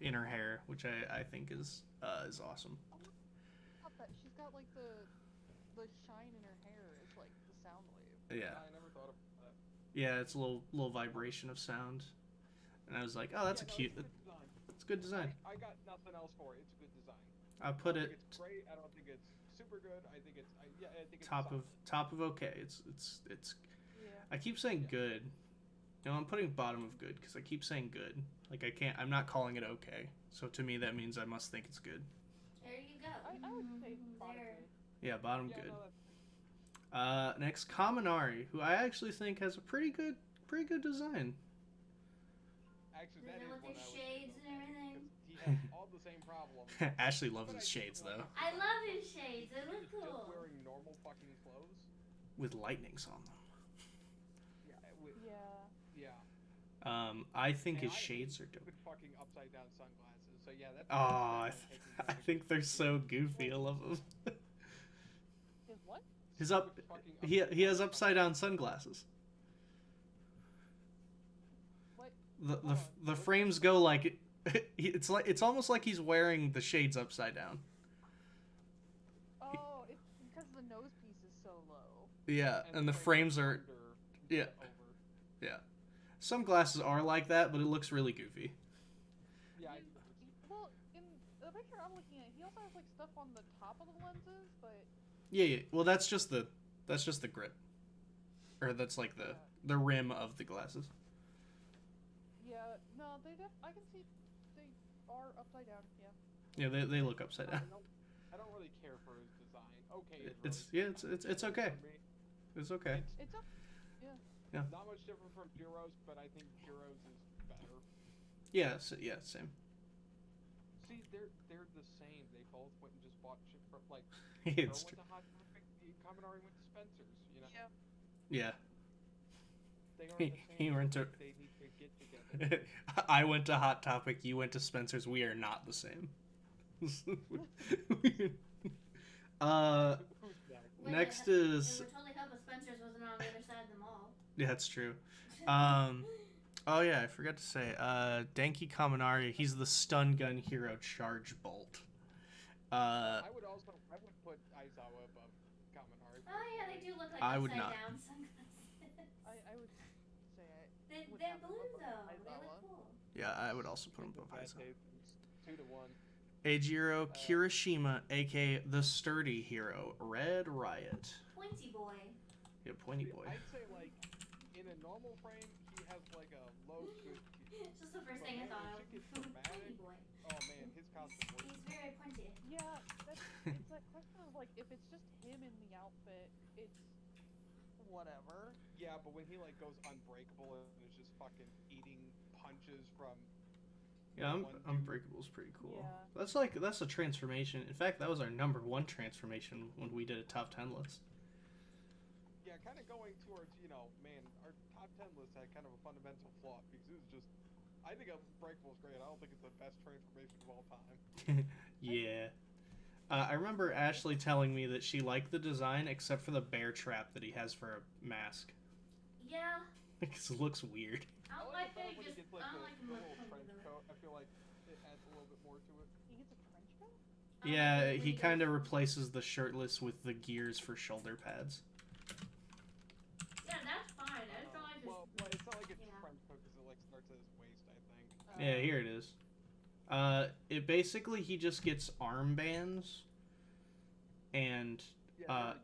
in her hair, which I think is awesome. Not that. She's got, like, the shine in her hair is, like, the sound wave. Yeah. I never thought of that. Yeah, it's a little vibration of sound. And I was like, oh, that's Yeah, a no, cute, it's good design. it's good design. I got nothing else for it. It's a good design. I I put don't it think it's great. I don't think it's super good. I think it's I think it's top solid. of okay. It's Yeah. I keep saying good. No, I'm putting bottom of good because I keep saying good. Like I'm not calling it okay. So to me that means I must think it's good. There you go. I would say bottom There. good. Yeah, bottom Yeah, good. no, that's Next, Kaminari, who I actually think has a pretty good design. actually Does that it is with one his I would shades pick, and everything? because he has all the same problems. Ashley loves But his I think shades it's though, I love his shades. They He look is just cool. wearing normal fucking clothes. with lightnings on them. Yeah, Yeah. I think And his I shades are dope. with fucking upside down sunglasses. So yeah, that's. Oh, that's definitely I taking think they're so goofy. I love them. Is what? His up, With fucking he has upside down sunglasses. What? The frames go like it's almost like he's wearing the shades upside down. Oh, it's because the nose piece is so low. Yeah, and the frames are under, yeah. over. Some glasses are like that, but it looks really goofy. Yeah, Well, in the picture I'm looking at, he also has like stuff on the top of the lenses, but Yeah. Well, that's just the grip, or that's like the rim of the glasses. yeah, no, I can see they are upside down. Yeah. Yeah, they look upside down. I don't really care for his design. Okay, It's okay. It's okay. It's up. Not much different from Jiro's, but I think Jiro's is better. Yeah, same. See, they're the same. They both went and just bought shit from like. It's Jiro true. went to Hot Topic. Kaminari went to Spencer's. You know. Yeah. Yeah. They aren't He- the same. he went to- They need to get together. I went to Hot Topic. You went to Spencer's. We are not the same. Wait, Next it is would totally help if Spencer's wasn't on the other side of the mall. yeah, that's true. Oh yeah, I forgot to say. Denki Kaminari. He's the stun gun hero Charge Bolt. I would put Aizawa above Kaminari. Oh yeah, they do look like I would upside not. down sunglasses. I would say would They're have them blue above though. They Aizawa. look cool. Yeah, I would also put him above Bad Aizawa. taste. 2-1. Eijiro Kirishima, aka the sturdy hero, Red Riot. Pointy boy. Yeah, pointy See, boy. I'd say like in a normal frame, he has like a low good. It's just the first But thing I when thought of. the chick gets Pointy dramatic, boy. Oh man, his costume works. He's very pointy. Yeah, it's that question of like if it's just him in the outfit, it's whatever. Yeah, but when he like goes unbreakable and is just fucking eating punches from. Yeah, one dude. Unbreakable's pretty cool. Yeah. That's a transformation. In fact, that was our number one transformation when we did a top 10 list. Yeah, kind of going towards man, our top 10 list had kind of a fundamental flaw because it was just. I think Unbreakable is great. I don't think it's the best transformation of all time. Yeah. I remember Ashley telling me that she liked the design except for the bear trap that he has for a mask. Yeah. Because it looks weird. I don't like like the that fact he when he just. gets like I don't the like him little looking trench over coat. I feel like it adds a little bit more to it. He gets a trench coat? Yeah, he kind of replaces the shirtless with the gears for shoulder pads. Yeah, that's fine. I just don't like his. Well, it's not like it's Yeah. trench coat because it like starts at his waist, I think. Yeah, here it is. It basically he just gets armbands, and Yeah,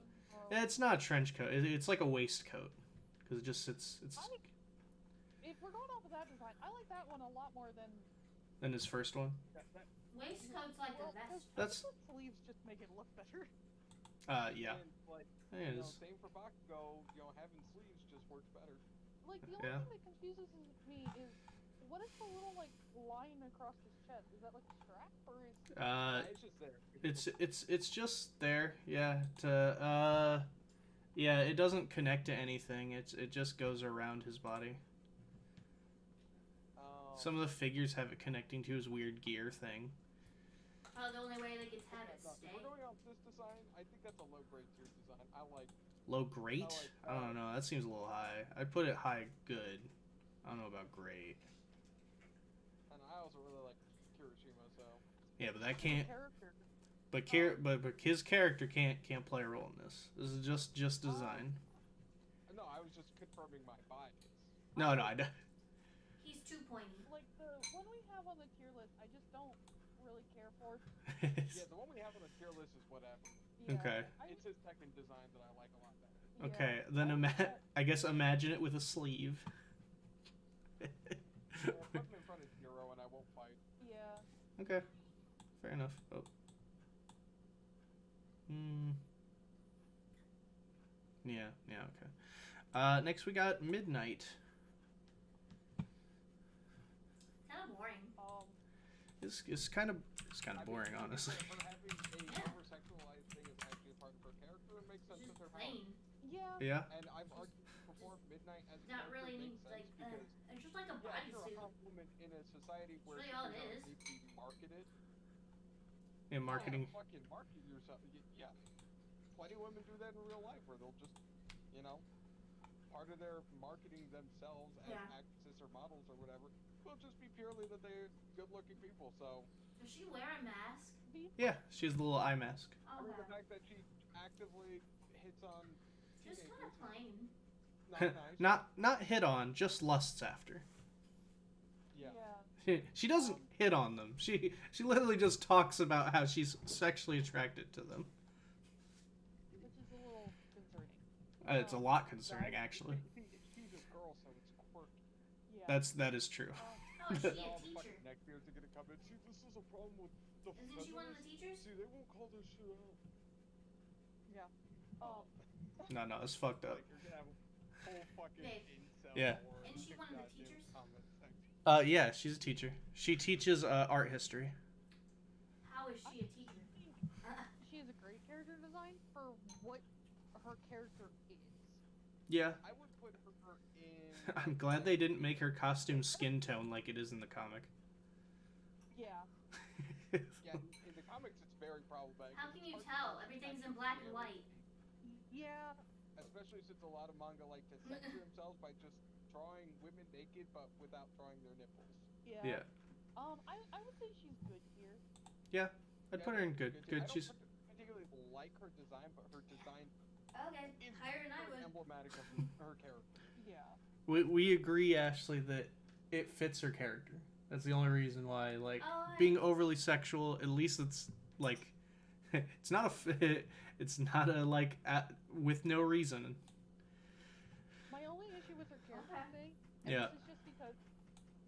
it's not a trench coat. It's like a waistcoat because it just sits. It's If we're going off of that design, I like that one a lot more than. in his first one. that, Waistcoat's like a vest. That's- the sleeves just make it look better. Yeah. And, like, It is. same for Bakugo. Having sleeves just works better. Like the only Yeah. thing that confuses me is what is the little like line across his chest? Is that like a strap or is? It's just there. It's just there. Yeah. To Yeah, it doesn't connect to anything. It just goes around his body. Some of the figures have it connecting to his weird gear thing. Oh, the only way they get to have it No, if stay. we're going off this design, I think that's a low grade tier design. I like. Low great? like, I don't know. That seems a little high. I'd put it high good. I don't know about great. And I also really like Kirishima, so. Yeah, but that can't. Character. But his character can't play a role in this. This is just design. No, I was just confirming my bias. No, I don't. He's too pointy. Like the one we have on the tier list, I just don't really care for. Yeah, the one we have on the tier list is whatever. Yeah, Okay. It's his Tekken design that I like a lot better. yeah, Okay, then I guess imagine it with a sleeve. Yeah, put him in front of Zero and I won't fight. Yeah. Okay, fair enough. Oh. Yeah, okay. Next we got Midnight. Kind of boring. It's kind of boring, I mean, honestly. Her having a Yeah. over-sexualized thing is actually a part of her character and makes sense She's with her plain. power. Yeah. Yeah. And I've argued before, Midnight as a Not character really makes any, sense like, because it's just like a yeah, if you're a bodysuit. hot woman in a society where really all it females is. need to be marketed. In marketing. Yeah, fucking market yourself. Yeah. Plenty of women do that in real life where they'll just, you know, part of their marketing themselves as Yeah. actresses or models or whatever will just be purely that they're good-looking people. So, Does she wear a mask? Yeah, she has the little eye mask. I Oh, mean, the okay. fact that she actively hits on Just teenagers kind of plain. is not nice. Not hit on, just lusts after. Yeah. She doesn't hit on them. She literally just talks about how she's sexually attracted to them. Which is a little concerning. It's a lot concerning, actually. She's a girl, so it's quirky. Yeah. That is true. Oh, is she a All the teacher? fucking neckbeards are gonna come in. See, this is a problem with the Isn't she one of the teachers? See, they won't call this shit out. No, it's fucked up. Like, you're gonna have a whole fucking Babe. incel Yeah. war in Isn't she one of the goddamn teachers? comment section. Yeah, she's a teacher. She teaches art history. How is she a teacher? She has a great character design for what her character is. Yeah. I would put her in. I'm glad they didn't make her costume skin tone like it is in the comic. Yeah. Yeah, in the comics, it's very problematic. How can It's you hard to tell? Everything's in black and white. Yeah. Especially since a lot of manga like to censor themselves by just drawing women naked, but without drawing their nipples. Yeah. Yeah. I would say she's good here. Yeah, I'd put her in good. too. Good. I She's don't particularly like her design, but her design Okay, is higher than I very would. emblematic of her character. Yeah. we agree, Ashley, that it fits her character. That's the only reason why, like, Oh, being overly sexual. At least it's like, it's not it's not a like with no reason. My only issue with her character Okay. thing, and Yeah. this is just because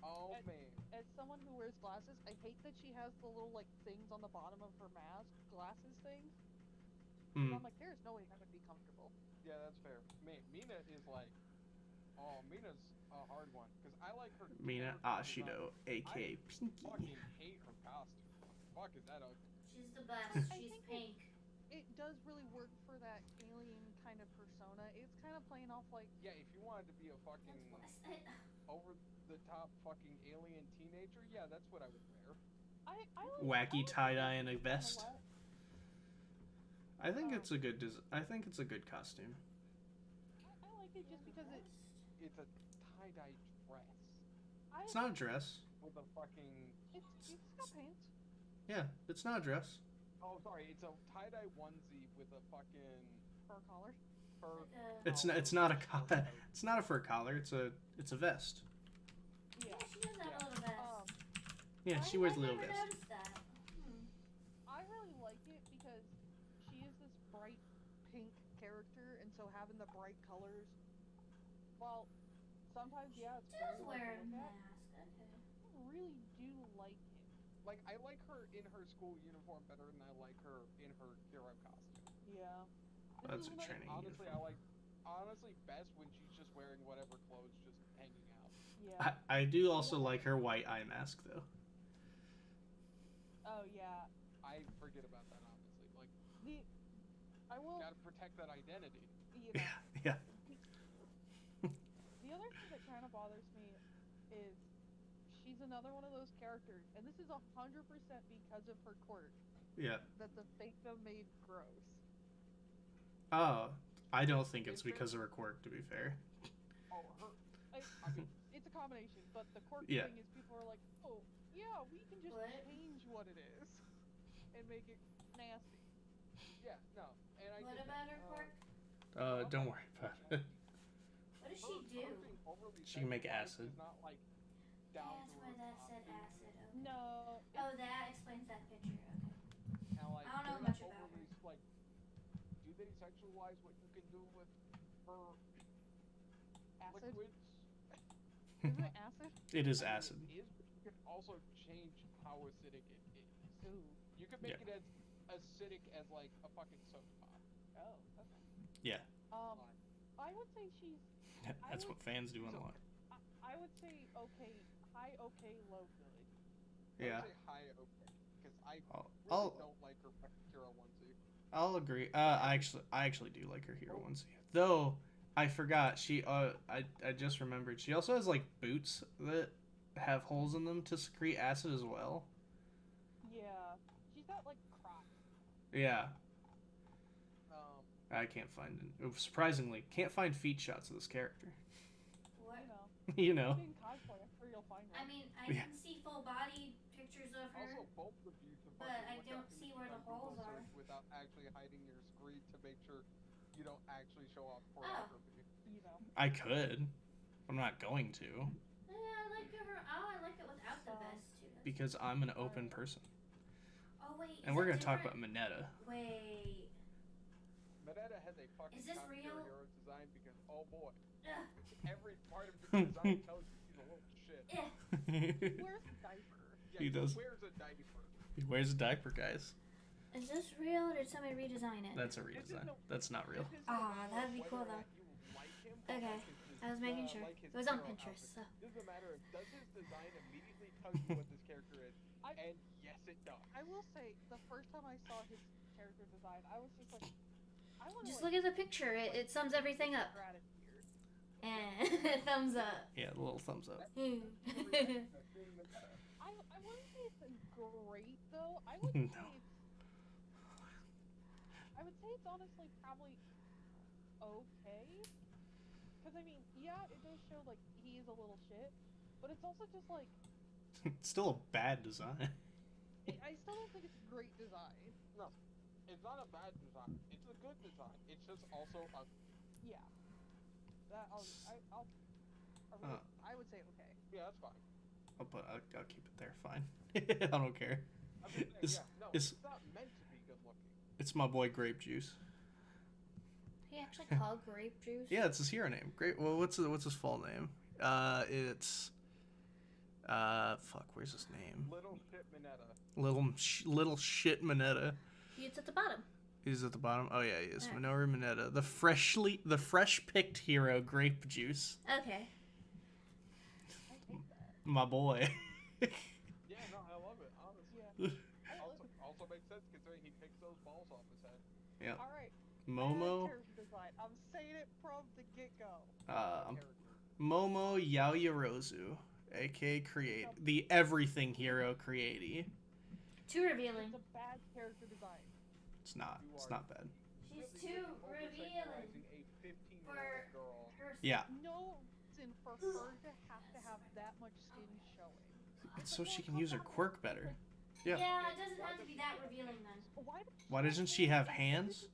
Oh man. as someone who wears glasses, I hate that she has the little like things on the bottom of her mask, glasses things. And I'm like, there's no way that would be comfortable. Yeah, that's fair. Mina is like, Mina's a hard one because I like her. Mina character design. Ashido, aka Pinky. Fucking hate her costume. Fuck is that ugly? She's the best. I She's think pink. It does really work for that alien kind of persona. It's kind of playing off like Yeah, if you wanted to be a fucking That's what I said. over the top fucking alien teenager, yeah, that's what I would wear. I Wacky like tie-dye and a it vest. lot. I think it's a good. I think it's a good costume. I like it just because it. It's a tie-dye dress It's not a dress. with a fucking. It's got pants. Yeah, it's not a dress. Oh, sorry, it's a tie-dye onesie with a fucking Fur collar. fur. It's not a collar. It's not a fur collar. It's a vest. Yeah, she does have a little vest. Yeah, she I wears a little never vest. noticed that. I really like it because she is this bright pink character, and so having the bright colors, well, sometimes yeah, it's She does very wear hard a to look at. mask. Okay. I really do like it. Like I like her in her school uniform better than I like her in her hero costume. Yeah. That's This a is one of- training Honestly, uniform. I like honestly best when she's just wearing whatever clothes just hanging out. Yeah. I do also like her white eye mask though. Oh yeah. I forget about that honestly. Like, The. I will. gotta protect that identity. You know. Yeah. The other thing that kind of bothers me is she's another one of those characters, and this is 100% because of her quirk Yeah. that the fandom made gross. Oh, I don't think it's because of her quirk, to be fair. Oh, her. I mean, it's a combination, but the quirk Yeah. thing is people are like, oh, yeah, we can just What? change what it is and make it nasty. Yeah, no. And I What get about that. her quirk? Don't worry about it. What does she do? Her being overly She can make sexualized acid. Is not like down That's to why earth that said honesty. acid. Okay. No. Oh, that explains that picture. Okay. And, like, I don't know they're much not about overly, like, do they sexualize what you can do with her Acid? liquids? Isn't it acid? It is I mean, acid. It is, but you can also change how acidic it is. Ooh. You can make Yeah. it as acidic as like a fucking soda pop. Oh, okay. Yeah. I would say she's. That's what fans do so- online. I would say okay, high okay, low good. Yeah. I would say high okay because I I'll, really I'll don't like her hero onesie. I'll agree. I actually do like her hero onesie. Though I forgot I just remembered she also has like boots that have holes in them to secrete acid as well. Yeah, she's got like Crocs. Yeah. Um, I can't find it. Surprisingly, can't find feet shots of this character. What? You know, You know. in cosplay, I'm sure you'll find one. I mean, I Yeah. can see full body pictures of her. also, both of you can But fucking I look don't up see images where the on Google holes are. search without actually hiding your screen to make sure you don't actually show off pornography. You know. I could. I'm not going to I like her. Oh, I like it without the vest too. That's- because I'm an open person. Oh wait. And is we're that gonna talk about different? Mineta. Wait. Medetta has a fucking Is this top tier real? hero design because oh boy, Ugh. every part of the design tells you he's a little shit. Eh. He wears a diaper. Yeah, He does. wears a diaper. He wears a diaper, guys. Is this real or did somebody redesign it? That's a This is redesign. no- That's not real. This isn't Ah, about that'd be whether cool, or though. not you like him or Okay, like his I was making sure. like his It was on hero Pinterest, outfit. so. This is a matter of does his design immediately tell you what this character is? And yes, it does. I will say, the first time I saw his character design, I was just like, I want to Just look at the picture. It sums everything up. Gratitude. And thumbs up. Yeah, a little thumbs up. Hmm. I wouldn't say it's great though. I would No. say it's. I would say it's honestly probably okay. Because I mean, yeah, it does show like he is a little shit, but it's also just like It's still a bad design. I still don't think it's great design. It's not a bad design. It's a good design. It's just also a Yeah. That I would say okay. yeah, that's fine. I'll keep it there. Fine. I don't care. I'm just saying, It's- yeah, no, it's- it's not meant to be good looking. It's my boy Grape Juice. He actually called grape juice? Yeah, it's his hero name. Great. Well, what's his full name? It's fuck. Where's his name? Little shit Minetta. Little shit Mineta. It's at the bottom. He's at the bottom. Oh yeah, he is. Alright. Minoru Mineta, the fresh picked hero, Grape Juice. Okay. I hate that. My boy. Yeah, no, I love it, honestly. Yeah. I Also makes sense considering he picks those balls off his head. All right. Momo. Character design. I'm saying it from the get go. Um, Character. Momo Yaoyorozu, aka Create, the everything hero Creati. Too revealing. It's a bad character design. It's not. You It's are not bad. She's really too over-sexualizing revealing. a 15-year-old girl. Her Yeah. No reason for her to have that much skin showing. It's So like, she well, can use her come on. quirk better. Yeah. Yeah, it doesn't have to be that revealing then. Why doesn't she have hands?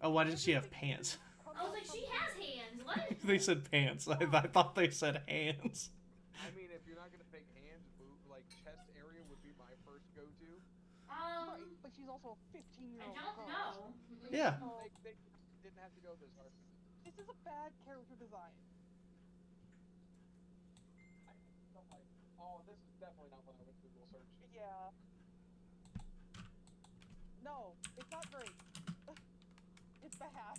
Oh, why doesn't she have pants? I was like, she has hands. What? They said pants. I thought they said hands. I mean, if you're not gonna pick hands, like chest area would be my first go-to. Right, but she's also a 15-year-old I don't girl. know. Yeah. They didn't have to go this hard. This is a bad character design. I don't like. Oh, this is definitely not what I would Google search. Yeah. No, it's not great. It's bad.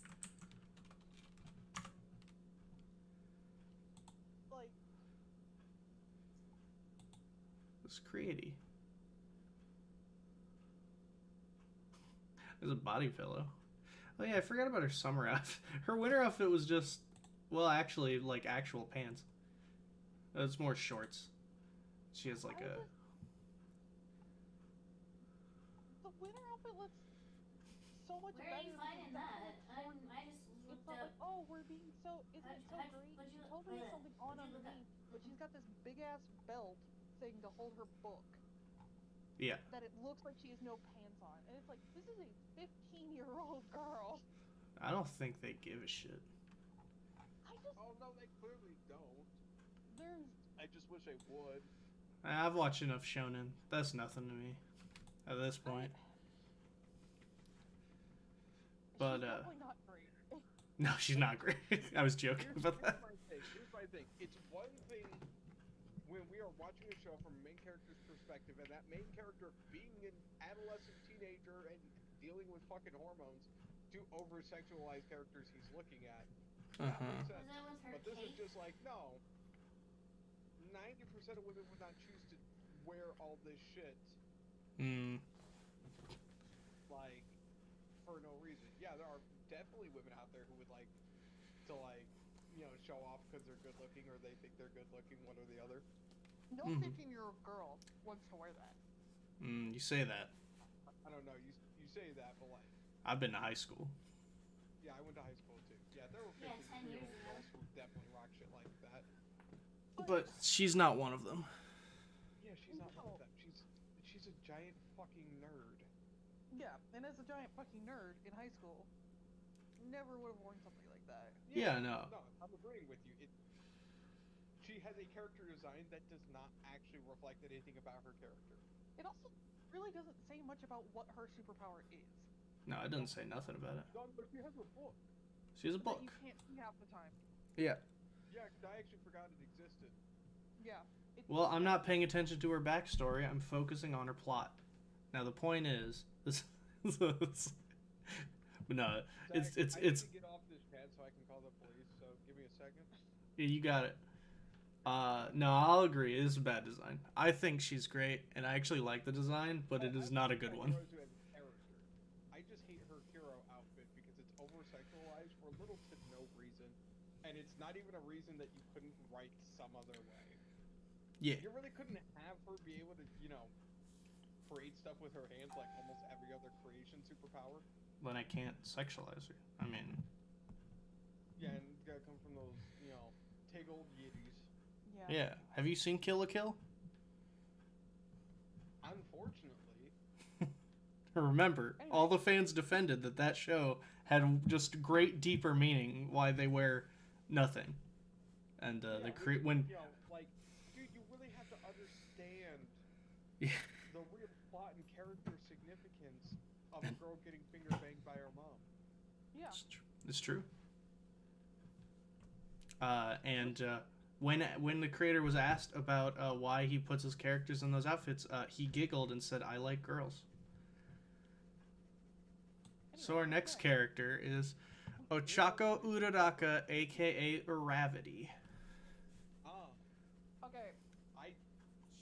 Like, It's Creati. There's a body pillow. Oh yeah, I forgot about her summer outfit. Her winter outfit was just, well, actually, like actual pants. It's more shorts. She has like a. The winter outfit looks so much Where are better. you finding because that? it's not like I just It's looked not up. like, oh, we're being so, isn't it so great? What'd She you totally has something on what'd you look up? underneath, but she's got this big ass belt thing to hold her book Yeah. that it looks like she has no pants on. And it's like, this is a 15-year-old girl. I don't think they give a shit. I just, Oh no, they clearly don't. there's, I just wish they would. I've watched enough shonen. That's nothing to me at this point. But she's definitely not great. no, she's not great. I was joking about that. Here's my thing. It's one thing when we are watching a show from a main character's perspective, and that main character being an adolescent teenager and dealing with fucking hormones to over-sexualize characters he's looking at. That makes sense. Was that with her But this is cape? just like, no. 90% of women would not choose to wear all this shit, Hmm. like, for no reason. Yeah, there are definitely women out there who would like to, like, you know, show off because they're good looking or they think they're good looking, one or the other. No Mhm. 15-year-old girl wants to wear that. You say that. I don't know. You say that, but like, I've been to high school. yeah, I went to high school too. Yeah, there were Yeah, 10 years 15-year-old ago. girls who definitely rock shit like that. But she's not one of them. Yeah, she's not one No. of them. She's a giant fucking nerd. Yeah, and as a giant fucking nerd in high school, never would have worn something like that. Yeah, no. No, I'm agreeing with you. She has a character design that does not actually reflect anything about her character. It also really doesn't say much about what her superpower is. No, it doesn't say nothing about it. No, but she has a book. She has a That book. you can't see half the time. Yeah. Yeah, 'cause I actually forgot it existed. Yeah. It's, Well, I'm not paying attention to her backstory. I'm focusing on her plot. Now the point is this. No, it's Zach, I need it's. to get off this chat so I can call the police. So give me a second. Yeah, you got it. No, I'll agree. It is a bad design. I think she's great, and I actually like the design, but it is not a good one. Rose as a character. I just hate her hero outfit because it's over-sexualized for little to no reason, and it's not even a reason that you couldn't write some other way. Yeah. You really couldn't have her be able to, you know, create stuff with her hands like almost every other creation superpower. Then I can't sexualize her. I mean, Yeah, and it's gotta come from those, you know, tig old yiddies. Yeah. yeah. Have you seen Kill la Kill? Unfortunately, Remember, all the fans defended that show had just great deeper meaning why they wear nothing. And the when you know, like, dude, you really have to understand yeah. the real plot and character significance of a girl getting finger banged by her mom. Yeah. It's true. And when the creator was asked about why he puts his characters in those outfits, he giggled and said, "I like girls." So our next character is Ochako Uraraka, aka Uravity. Ah, Okay. I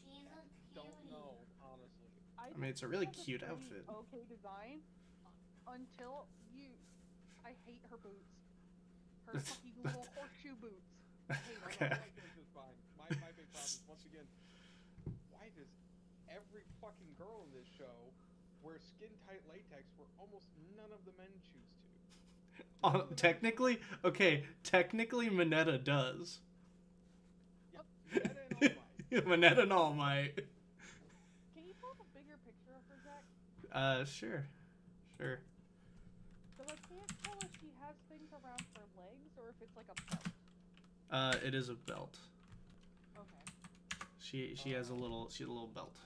She's a don't cutie. know, honestly. I mean, it's a really think she cute has pretty outfit. Okay design until you. I hate her boots. Her fucking little horseshoe boots. I hate them. Okay. I like those just fine. My big problem is, once again, why does every fucking girl in this show wear skin-tight latex where almost none of the men choose to? Technically, Mineta does. Yep, Meta and All Might. Mineta and All Might. Can you pull up a bigger picture of her, Zach? Sure. Because I can't tell if she has things around her legs or if it's like a belt. It is a belt. Okay. She has a little belt.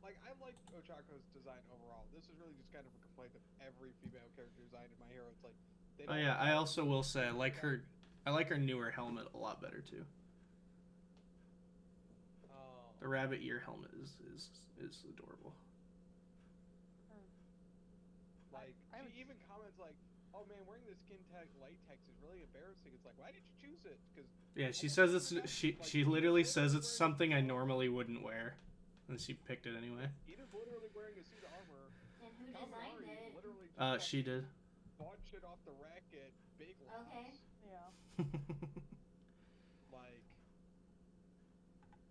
Like, I like Ochako's design overall. This is really just kind of a complaint of every female character design in My Hero. It's like, they Oh don't yeah, I have- also will say I like her newer helmet a lot better too. Oh. The rabbit ear helmet is adorable. Like, I would- she even comments like, "Oh man, wearing the skin tag latex is really embarrassing." It's like, why did you choose it? Because Yeah, she says she literally says it's something I normally wouldn't wear, and she picked it anyway. Edith literally wearing a suit of armor. And who God designed Kaminari it. literally just She did. bought shit off the rack at Big Lots. Okay. Yeah. Like,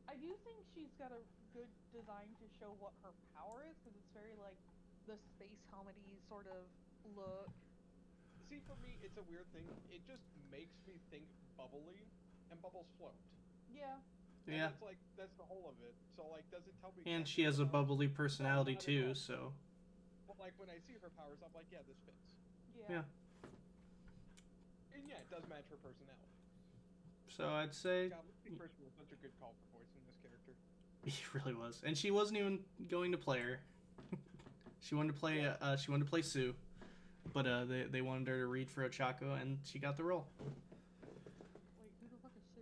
I do think she's got a good design to show what her power is, because it's very like the space helmet-y sort of look. see, for me, it's a weird thing. It just makes me think bubbly, and bubbles float. Yeah. And Yeah. it's like, that's the whole of it. So, like, does it tell me... And exactly she has a what bubbly personality not at too, all. so But, like, when I see her powers, I'm like, yeah, this fits. yeah. And yeah, it does match her personality. So I'd say God, Lucy Christian was such a good call for voicing this character. he really was, and she wasn't even going to play her. She wanted to play. She wanted to play Sue, but they wanted her to read for Ochako, and she got the role. Wait, who the fuck is Sue?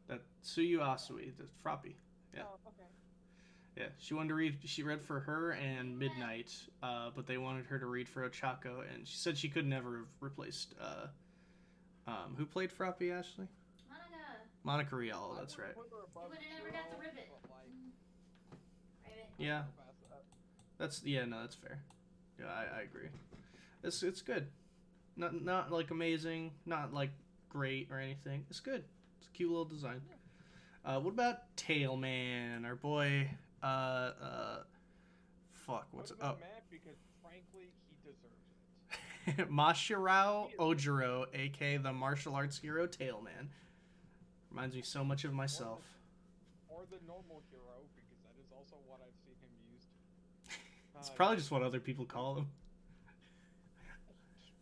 That Tsuyu Asui, the Froppy. Yeah. Oh, okay. Yeah, she wanted to read. She read for her and Midnight, but they wanted her to read for Ochako, and she said she could never have replaced. Who played Froppy, Ashley? Monica. Monica Rial. I That's wouldn't right. put her above would've never got the Shiro, ribbit. but, like, Ribbit. Yeah, I'll pass that. that's no, that's fair. Yeah, I agree. It's good. Not like amazing, not like great or anything. It's good. It's a cute little design. What about Tailman, our boy? Fuck, what's Put it? him Oh, in Matt because, frankly, he deserves it. Mashirao Ojiro, aka the martial arts hero Tailman. Reminds me so much of myself. Or the normal hero, because that is also what I've seen him used. It's probably just what other people call him.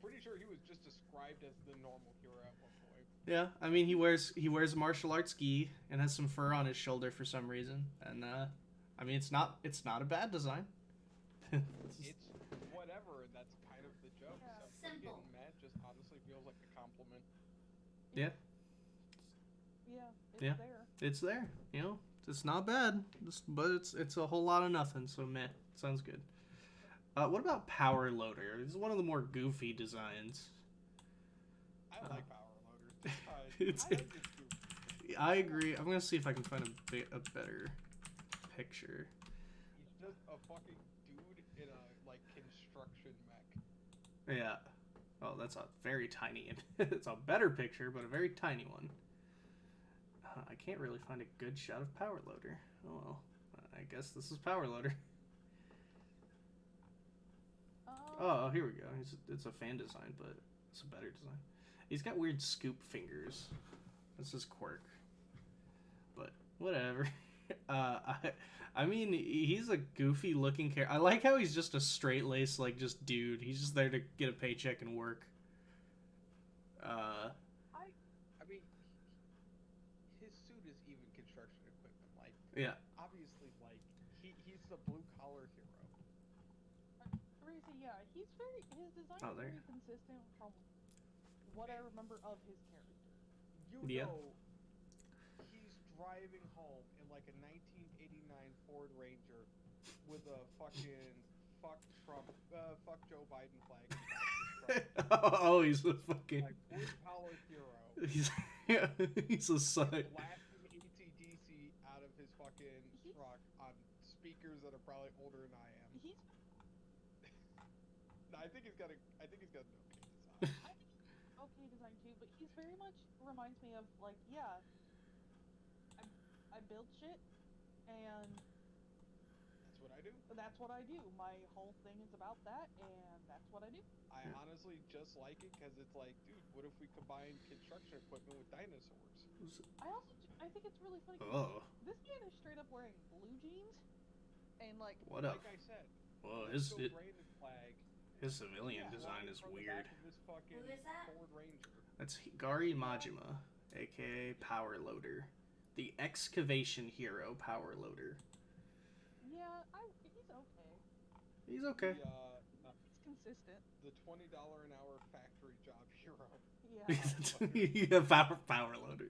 Pretty sure he was just described as the normal hero at one point. Yeah, I mean he wears a martial arts gi and has some fur on his shoulder for some reason, and I mean it's not a bad design. It's whatever, and that's kind of the joke. Yeah. So putting it Simple. in Matt just honestly feels like a compliment. Yeah, Yeah, it's Yeah. there. it's there. You know, it's not bad, but it's a whole lot of nothing. So meh, sounds good. What about Power Loader? This is one of the more goofy designs. I like power loaders. It's- I like this dude. I agree. I'm gonna see if I can find a better picture. He's just a fucking dude in a like construction mech. Yeah. Oh, that's a very tiny. It's a better picture, but a very tiny one. I can't really find a good shot of Power Loader. Oh well. I guess this is Power Loader. Oh, here we go. It's a fan design, but it's a better design. He's got weird scoop fingers. That's his quirk. But whatever. I mean, he's a goofy looking character. I like how he's just a straight laced, like just dude. He's just there to get a paycheck and work. I mean, his suit is even construction equipment. Like, Yeah. obviously, like he's the blue collar hero. Crazy, yeah. His design Oh, is there. very consistent from what I remember of his character. You Yeah. know, he's driving home in like a 1989 Ford Ranger with a fucking fuck Joe Biden flag. in the back of his truck. Oh, he's a fucking. Like blue collar hero. He's he's a side. Blasting AC/DC out of his fucking truck on speakers that are probably older than I am. He's No, I think he's got an okay design. I think he's okay design too, but he's very much reminds me of like, yeah, I build shit, and That's what I do. that's what I do. My whole thing is about that, and that's what I do. I honestly just like it because it's like, dude, what if we combine construction equipment with dinosaurs? I think it's really funny. 'cause Oh, This man is straight up wearing blue jeans, and like, what up? Like I said, Well, the Brandon flag. his civilian Yeah, design is from the weird. back of this fucking Who is that? Ford Ranger. That's Higari Majima, aka Power Loader, the excavation hero Power Loader. yeah, he's okay. He's okay. He's consistent. The $20 an hour factory job hero. Yeah. Yeah, power Loader.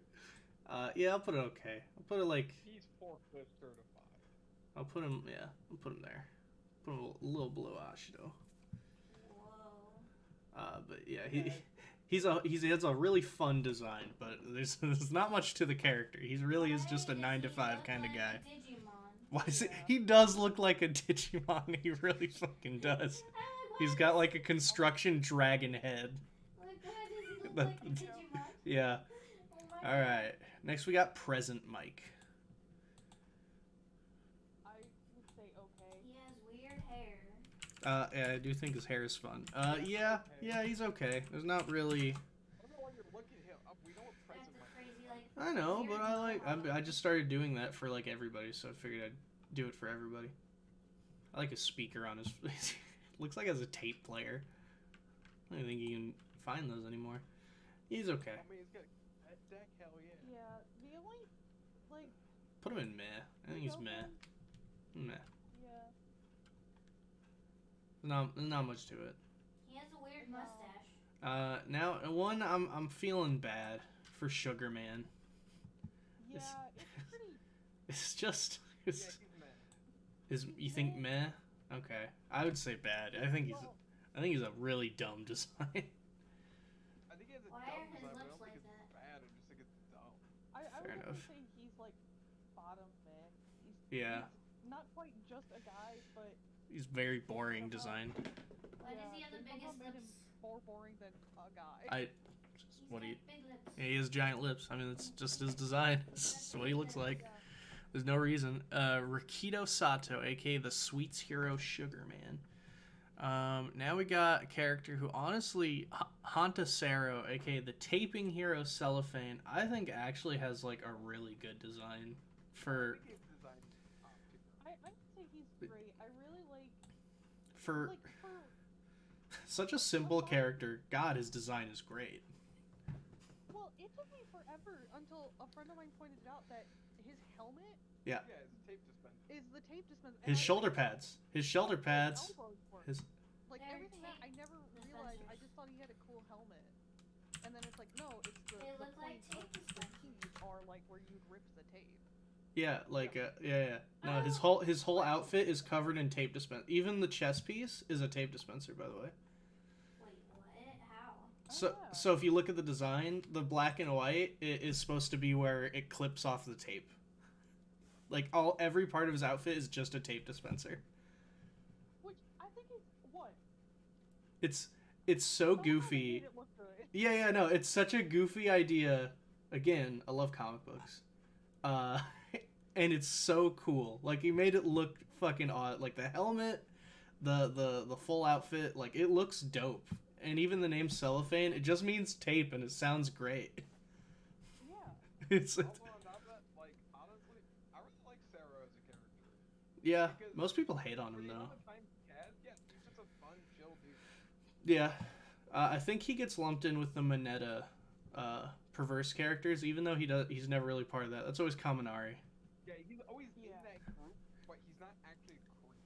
Yeah, I'll put it okay. I'll put it like He's forklift certified. I'll put him. Yeah, I'll put him there. Put him a little below Ashido. Whoa. But yeah, he has a really fun design, but there's not much to the character. He really is just a 9 to 5 kind of guy. Digimon. Why is it? Yeah. He does look like a Digimon. He really fucking does. I'm like, He's why got does- like a construction dragon head. Like, why does he look That- like a Digimon? Yeah. Oh my All God. right. Next we got Present Mike. I would say okay. He has weird hair. Yeah, I do think his hair is fun. Yeah, he's okay. There's not really. I don't know why you're looking him up. We know what Got present the might crazy like. I know, weird but I mohawk. just started doing that for like everybody, so I figured I'd do it for everybody. I like a speaker on his. Looks like he has a tape player. I don't think you can find those anymore. He's okay. I mean, he's got a deck. Hell yeah. Yeah, the only like Put him in meh. I think he's no meh. one- Meh. Yeah. There's not much to it. He has a weird No. mustache. Now one I'm feeling bad for Sugar Man. Yeah, It's- it's pretty. It's just Yeah, it's he's mad. is you think meh? Okay, I would say bad. I think he's a really dumb design. I think he has a Why dumb are his design, but I lips don't like think it's that? bad. I just think it's dumb. I Fair would enough. definitely say he's like bottom mid. Yeah. He's not quite just a guy, but He's very boring design. Why does he have the they somehow biggest made him lips? more boring than a guy. I He's what got do you? big lips. Yeah, he has giant lips. I mean, it's just his design. It's what he looks like. Yeah. There's no reason. Rikito Sato, aka the Sweets Hero Sugar Man. Now we got a character who, honestly, Hanta Sero, aka the Taping Hero Cellophane, I think actually has like a really good design for I think his design is top tier. I would say he's great. I really like for for such a simple character. God, his design is great. well, it took me forever until a friend of mine pointed out that his helmet Yeah, Yeah, it's a tape dispenser. is the tape dispenser. his shoulder pads. His shoulder pads. His Like They're everything that I tape never realized. I dispensers. just thought he had a cool helmet, and then it's like no, it's the They look like points of tape the dispensers. keys are like where you'd rip the tape. yeah, like yeah. No, his whole outfit is covered in tape dispenser. Even the chest piece is a tape dispenser, by the way. Wait, what? How? So yeah. so if you look at the design, the black and white is supposed to be where it clips off the tape. Like every part of his outfit is just a tape dispenser. Which I think is what It's so somehow they goofy. made it look good. Yeah, no, it's such a goofy idea. Again, I love comic books. And it's so cool. Like he made it look fucking odd. Like the helmet, the full outfit, like it looks dope. And even the name cellophane, it just means tape and it sounds great. Yeah. It's Although on top of that, like, honestly, I really like Sarah as a character. yeah, Because most people hate on For him the though. amount of time he had, yeah, he's just a fun, chill dude. Yeah, I think he gets lumped in with the Mineta perverse characters, even though he's never really part of that. That's always Kaminari. Yeah, he's always in Yeah. that group, but he's not actually a creep.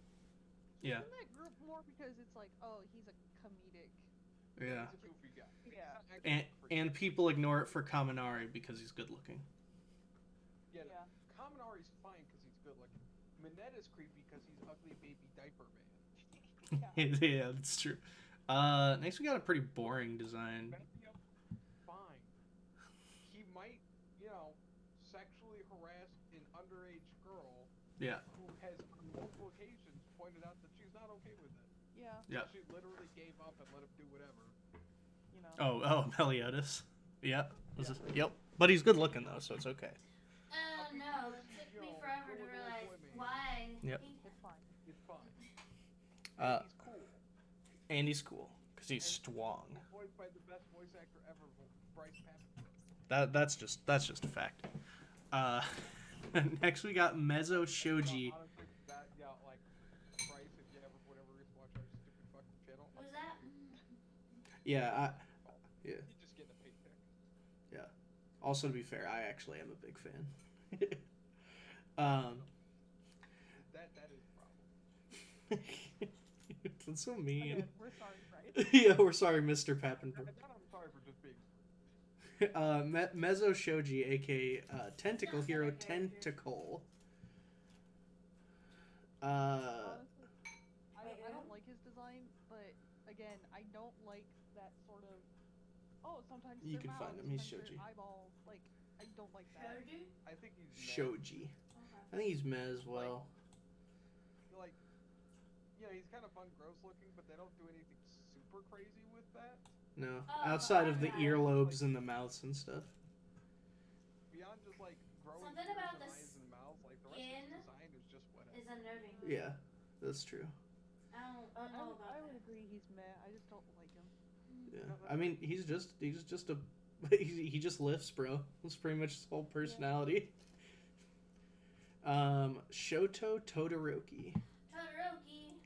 Yeah, In that group more because it's like, oh, he's a comedic. yeah. He's a goofy guy. But Yeah. He's not actually a creep. And people ignore it for Kaminari because he's good looking. Yeah, Yeah. Kaminari's fine because he's good looking. Mineta's creepy because he's ugly baby diaper man. Yeah. Yeah, that's true. Next we got a pretty boring design. Vecchio, fine. He might, sexually harass an underage girl Yeah, who has on multiple occasions pointed out that she's not okay with it. Yeah. yeah. She literally gave up and let him do whatever. You know. Oh, Meliodas. Yep. Yep. But he's good looking though, so it's okay. No, it took me forever to realize why. Yep. It's fine. It's fine. Uh, He's cool. And he's cool because he's strong. Voiced by the best voice actor ever, Bryce Pappen. That's just a fact. Next we got Mezzo Shoji. Honestly, that, like, Bryce, if you ever would ever watch our stupid fucking channel, Who's that? Yeah, yeah. he's just getting a paycheck. Also, to be fair, I actually am a big fan. That is a problem. That's so mean. Again, we're sorry, right? Yeah, we're sorry, Mr. And Pappen. I'm sorry for just being. Mezzo Shoji, aka Tentacle Hero Tentacle. Honestly, I don't like his design, but again, I don't like that sort of. Oh, sometimes You they're can find mouths, him, he's sometimes they're Shoji. Eyeballs, like I don't like that. I think he's mad. Shoji. Okay. I think he's meh as well. Like, he's kind of fun, gross looking, but they don't do anything super crazy with that. No, Oh, outside of the alright. earlobes and the mouths and stuff. Beyond just like growing Something ears about and the eyes and mouth, like the rest of his design is just whatever. Is unnerving. Yeah, that's true. I don't know about I would that. agree he's meh. I just don't like him. Yeah, I mean, he's just a he just lifts, bro. That's pretty much his whole personality. Shoto Todoroki. Todoroki.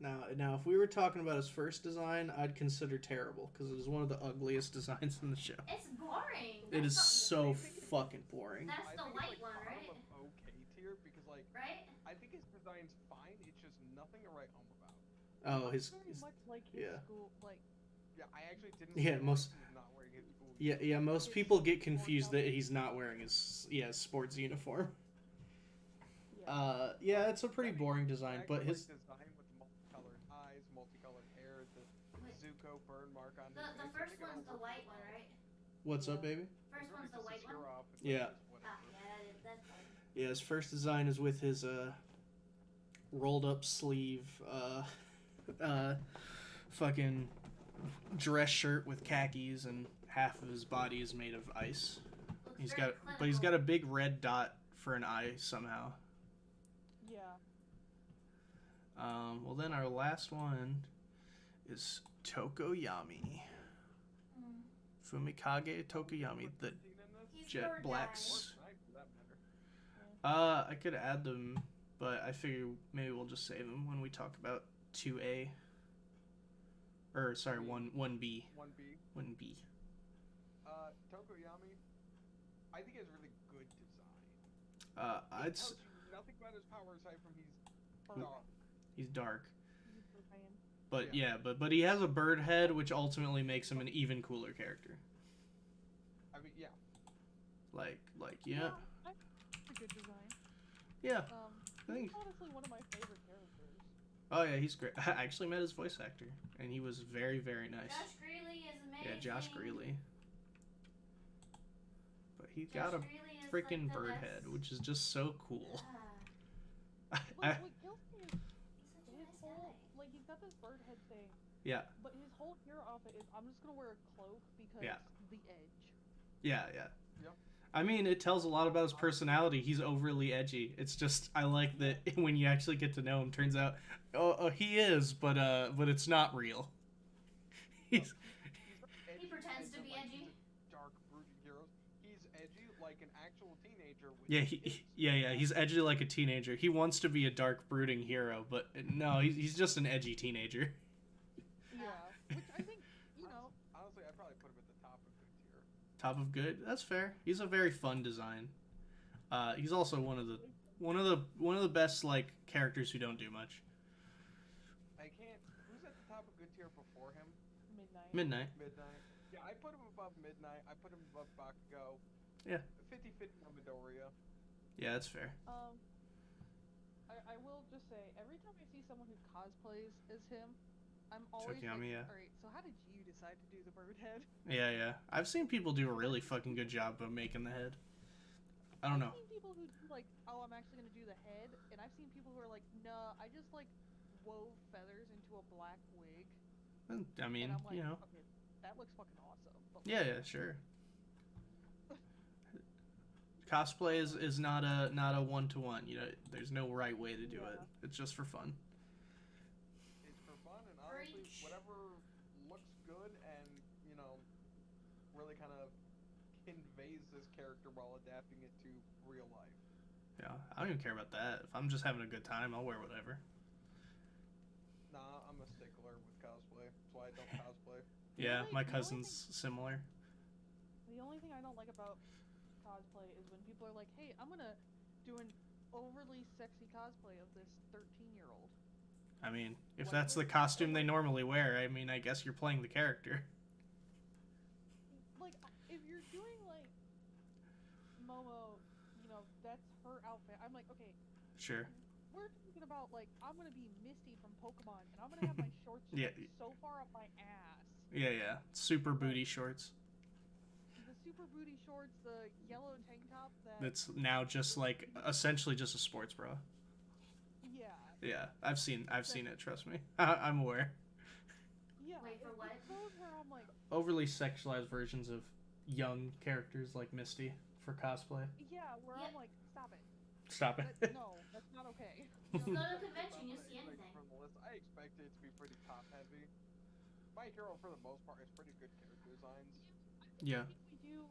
Now, if we were talking about his first design, I'd consider terrible because it is one of the ugliest designs in the show. It's boring. It is That's so fucking boring. That's I the think white it's one, like right? bottom of okay tier because like Right? I think his design's fine. It's just nothing to write home about. Oh, It's his very much like his yeah. school, like Yeah, I actually didn't. Yeah, realize most- he was not wearing his school. yeah. Most people get confused that he's not wearing his sports uniform. Yeah, it's a pretty boring design, but his design with multicolored eyes, multicolored hair, the Wait. Zuko burn mark on The his face. I first think it all one's the works white out. one, right? what's up, baby? First one's the white one. Yeah. Ah, yeah, that's fine. Yeah, his first design is with his rolled up sleeve fucking dress shirt with khakis and half of his body is made of ice. Looks But he's got a big red dot for an eye somehow. yeah. Well then our last one is Tokoyami. Fumikage Tokoyami, the He's Jet bird Blacks. Or Snipe, for that matter. I could add them, but I figure maybe we'll just save them when we talk about 2A. Or sorry, 1B. 1B. 1B. Tokoyami, I think he has really good design. I'd Tells you nothing about his power aside from he's dark. he's dark. He's a fan. But yeah, but he has a bird head, which ultimately makes him an even cooler character. I mean, yeah. Like yeah. It's a good design. Yeah. I think He's honestly one of my favorite characters. Oh yeah, he's great. I actually met his voice actor, and he was very, very nice. Josh Greeley is amazing. Yeah, Josh Greeley. But he Josh got a Greeley is freaking like the bird best. head, which is just so cool. Ah, What kills me is he's such a his nice whole, guy. like, he's got this bird head thing, Yeah, but his whole hero outfit is, I'm just gonna wear a cloak because Yeah. the edge. yeah. Yep. I mean, it tells a lot about his personality. He's overly edgy. It's just I like that when you actually get to know him. Turns out, he is, but it's not real. He's He pretends to be like, edgy. he's a dark, brooding hero. He's edgy like an actual teenager. With yeah, kids. yeah. He's edgy like a teenager. He wants to be a dark, brooding hero, but no, he's just an edgy teenager. Yeah. Which I think, Honestly, I'd probably put him at the top of good tier. Top of good. That's fair. He's a very fun design. He's also one of the best like characters who don't do much. I can't. Who's at the top of good tier before him? Midnight. Midnight. Yeah, I put him above Midnight. I put him above Bakugo. Yeah. 50-50 on Midoriya. Yeah, that's fair. I will just say, every time I see someone who cosplays as him, I'm always Tokiyami, like, yeah. alright, so how did you decide to do the bird head? Yeah. I've seen people do a really fucking good job of making the head. I don't know. I've seen people who do like, oh, I'm actually gonna do the head, and I've seen people who are like, nah, I just like wove feathers into a black wig, I mean, and I'm like, you know. okay, that looks fucking awesome. But Yeah, sure. Cosplay is not a 1-to-1. You know, there's no right way to do it. Yeah. It's just for fun. It's for fun and honestly, Preach. whatever looks good and, really kind of conveys this character while adapting it to real life. Yeah, I don't even care about that. If I'm just having a good time, I'll wear whatever. Nah, I'm a stickler with cosplay. That's why I don't cosplay. Yeah, Really? my The only cousin's similar. The only thing I don't like about cosplay is when people are like, hey, I'm gonna do an overly sexy cosplay of this 13-year-old. I mean, if What that's is the it? costume they normally wear, I mean, I guess you're playing the character. Like, if you're doing, like, Momo, that's her outfit, I'm like, okay, Sure. we're talking about, like, I'm gonna be Misty from Pokemon, and I'm gonna have my shorts Yeah. so far up my ass. Yeah. Super booty shorts. The super booty shorts, the yellow tank top that. That's now just like essentially just a sports bra. Yeah. Yeah, I've seen it. Trust me, I'm aware. Yeah. Wait, for what? It's those where I'm like, Overly sexualized versions of young characters like Misty for cosplay. yeah, where Yeah. I'm like, stop it. Stop it. No, that's not okay. Just go to a convention, you'll see Like, anything. from the list, I expected it to be pretty top heavy. My Hero, for the most part, has pretty good character designs. Yeah. If we do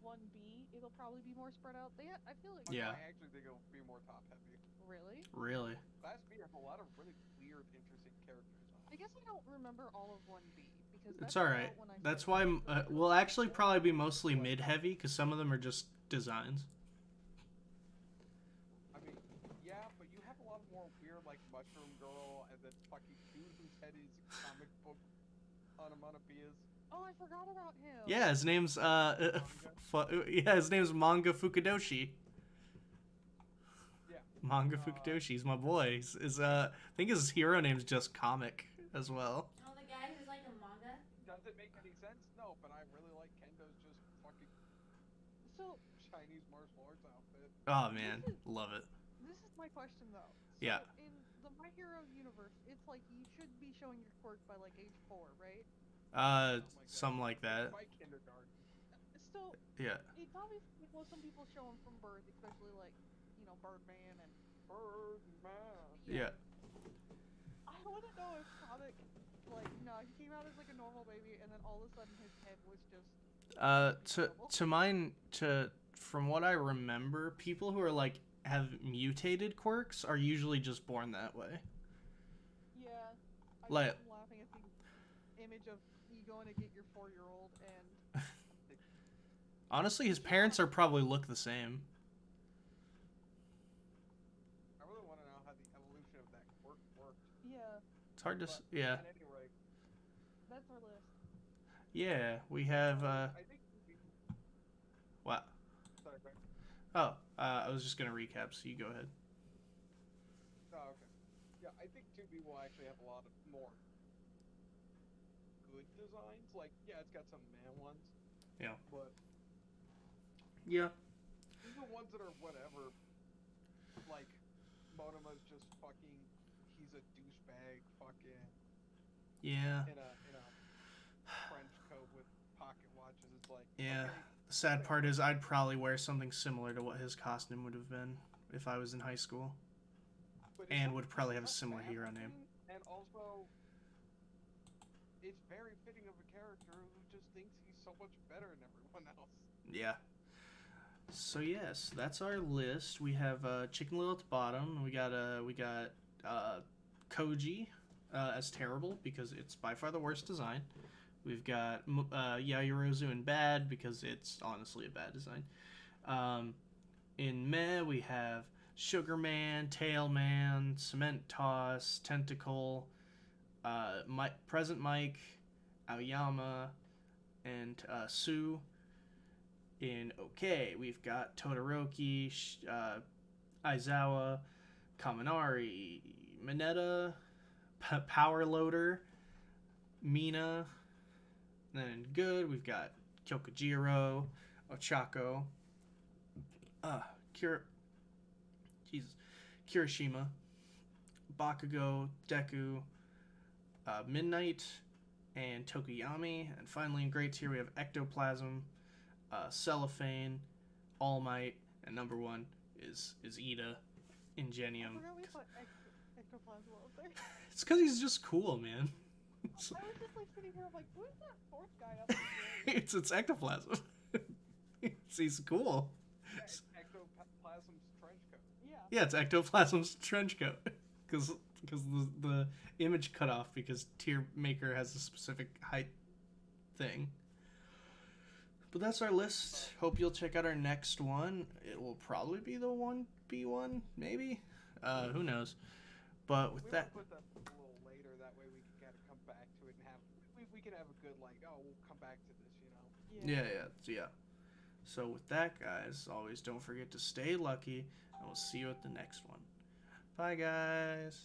1B, it'll probably be more spread out. I feel like. Yeah. I actually think it'll be more top heavy. Really? Really? Class B has a lot of really weird, interesting character designs. I guess I don't remember all of 1B because It's that's all right. about when I That's started why watching we'll actually probably be mostly mid-heavy because some of them are just designs. I mean, yeah, but you have a lot more weird, like, Mushroom Girl, and then fucking dude whose head is comic book onomatopoeias. Oh, I forgot about him. Yeah, his name's his name's Manga Fukadoshi. Yeah. Manga Fukadoshi, he's my boy. I think his hero name's just Comic as well. Oh, the guy who's like a manga? Does it make any sense? No, but I really like Kendo's just fucking So Chinese martial arts outfit. Oh man, love it. this is my question though. So Yeah. In the My Hero universe, it's like you should be showing your quirk by like age 4, right? Something like that. By kindergarten. So Yeah. it's obviously well, some people show them from birth, especially like Birdman and. Birdman. Yeah. I want to know if Comic, like, no, he came out as like a normal baby, and then all of a sudden his head was just. From what I remember, people who are like have mutated quirks are usually just born that way. Yeah. Like- I'm laughing at the image of you going to get your 4-year-old and. Honestly, his parents are probably look the same. I really want to know how the evolution of that quirk worked. Yeah, It's hard to But yeah. At any rate, that's our list. Yeah, we have I think what? Sorry, Greg. Oh, I was just gonna recap, so you go ahead. Oh, okay. Yeah, I think 2B will actually have a lot of more good designs. Like, yeah, it's got some man ones. Yeah. But Yeah. even ones that are whatever, like, Monoma's just fucking, he's a douchebag, fucking, Yeah. in a French coat with pocket watches. It's like, Yeah. okay, The sad part is I'd probably wear something similar to what his costume would have been if I was in high school. but it's And not- would probably have a it's not similar bad hero name. looking, and also, it's very fitting of a character who just thinks he's so much better than everyone else. Yeah. So yes, that's our list. We have Chicken Little at the bottom. We got Koji as terrible because it's by far the worst design. We've got Yayorozu in bad because it's honestly a bad design. In meh, we have Sugarman, Tailman, Cement Toss, Tentacle, Present Mike, Aoyama, and Sue. In okay, we've got Todoroki, Aizawa, Kaminari, Mineta, Power Loader, Mina. Then in good, we've got Kyokujiro, Ochako, Kirishima, Bakugo, Deku, Midnight, and Tokuyami. And finally in great tier we have Ectoplasm, Cellophane, All Might, and number one is Ida, I Ingenium. forgot we put Ectoplasm up there. It's because he's just cool, man. I was just like sitting here, I'm like, who's that fourth guy up there? It's Ectoplasm. He's cool. Yeah, it's Ectoplasm's trench coat. Yeah. Yeah, it's Ectoplasm's trench coat. Because the image cut off because Tier Maker has a specific height thing. But that's our list. Hope you'll check out our next one. It will probably be the 1B1, maybe? Who knows? But with We that... will put that a little later. That way we can kind of come back to it and have we can have a good like, oh, we'll come back to this, you know. Yeah. So with that, guys, always don't forget to stay lucky, and we'll see you at the next one. Bye, guys.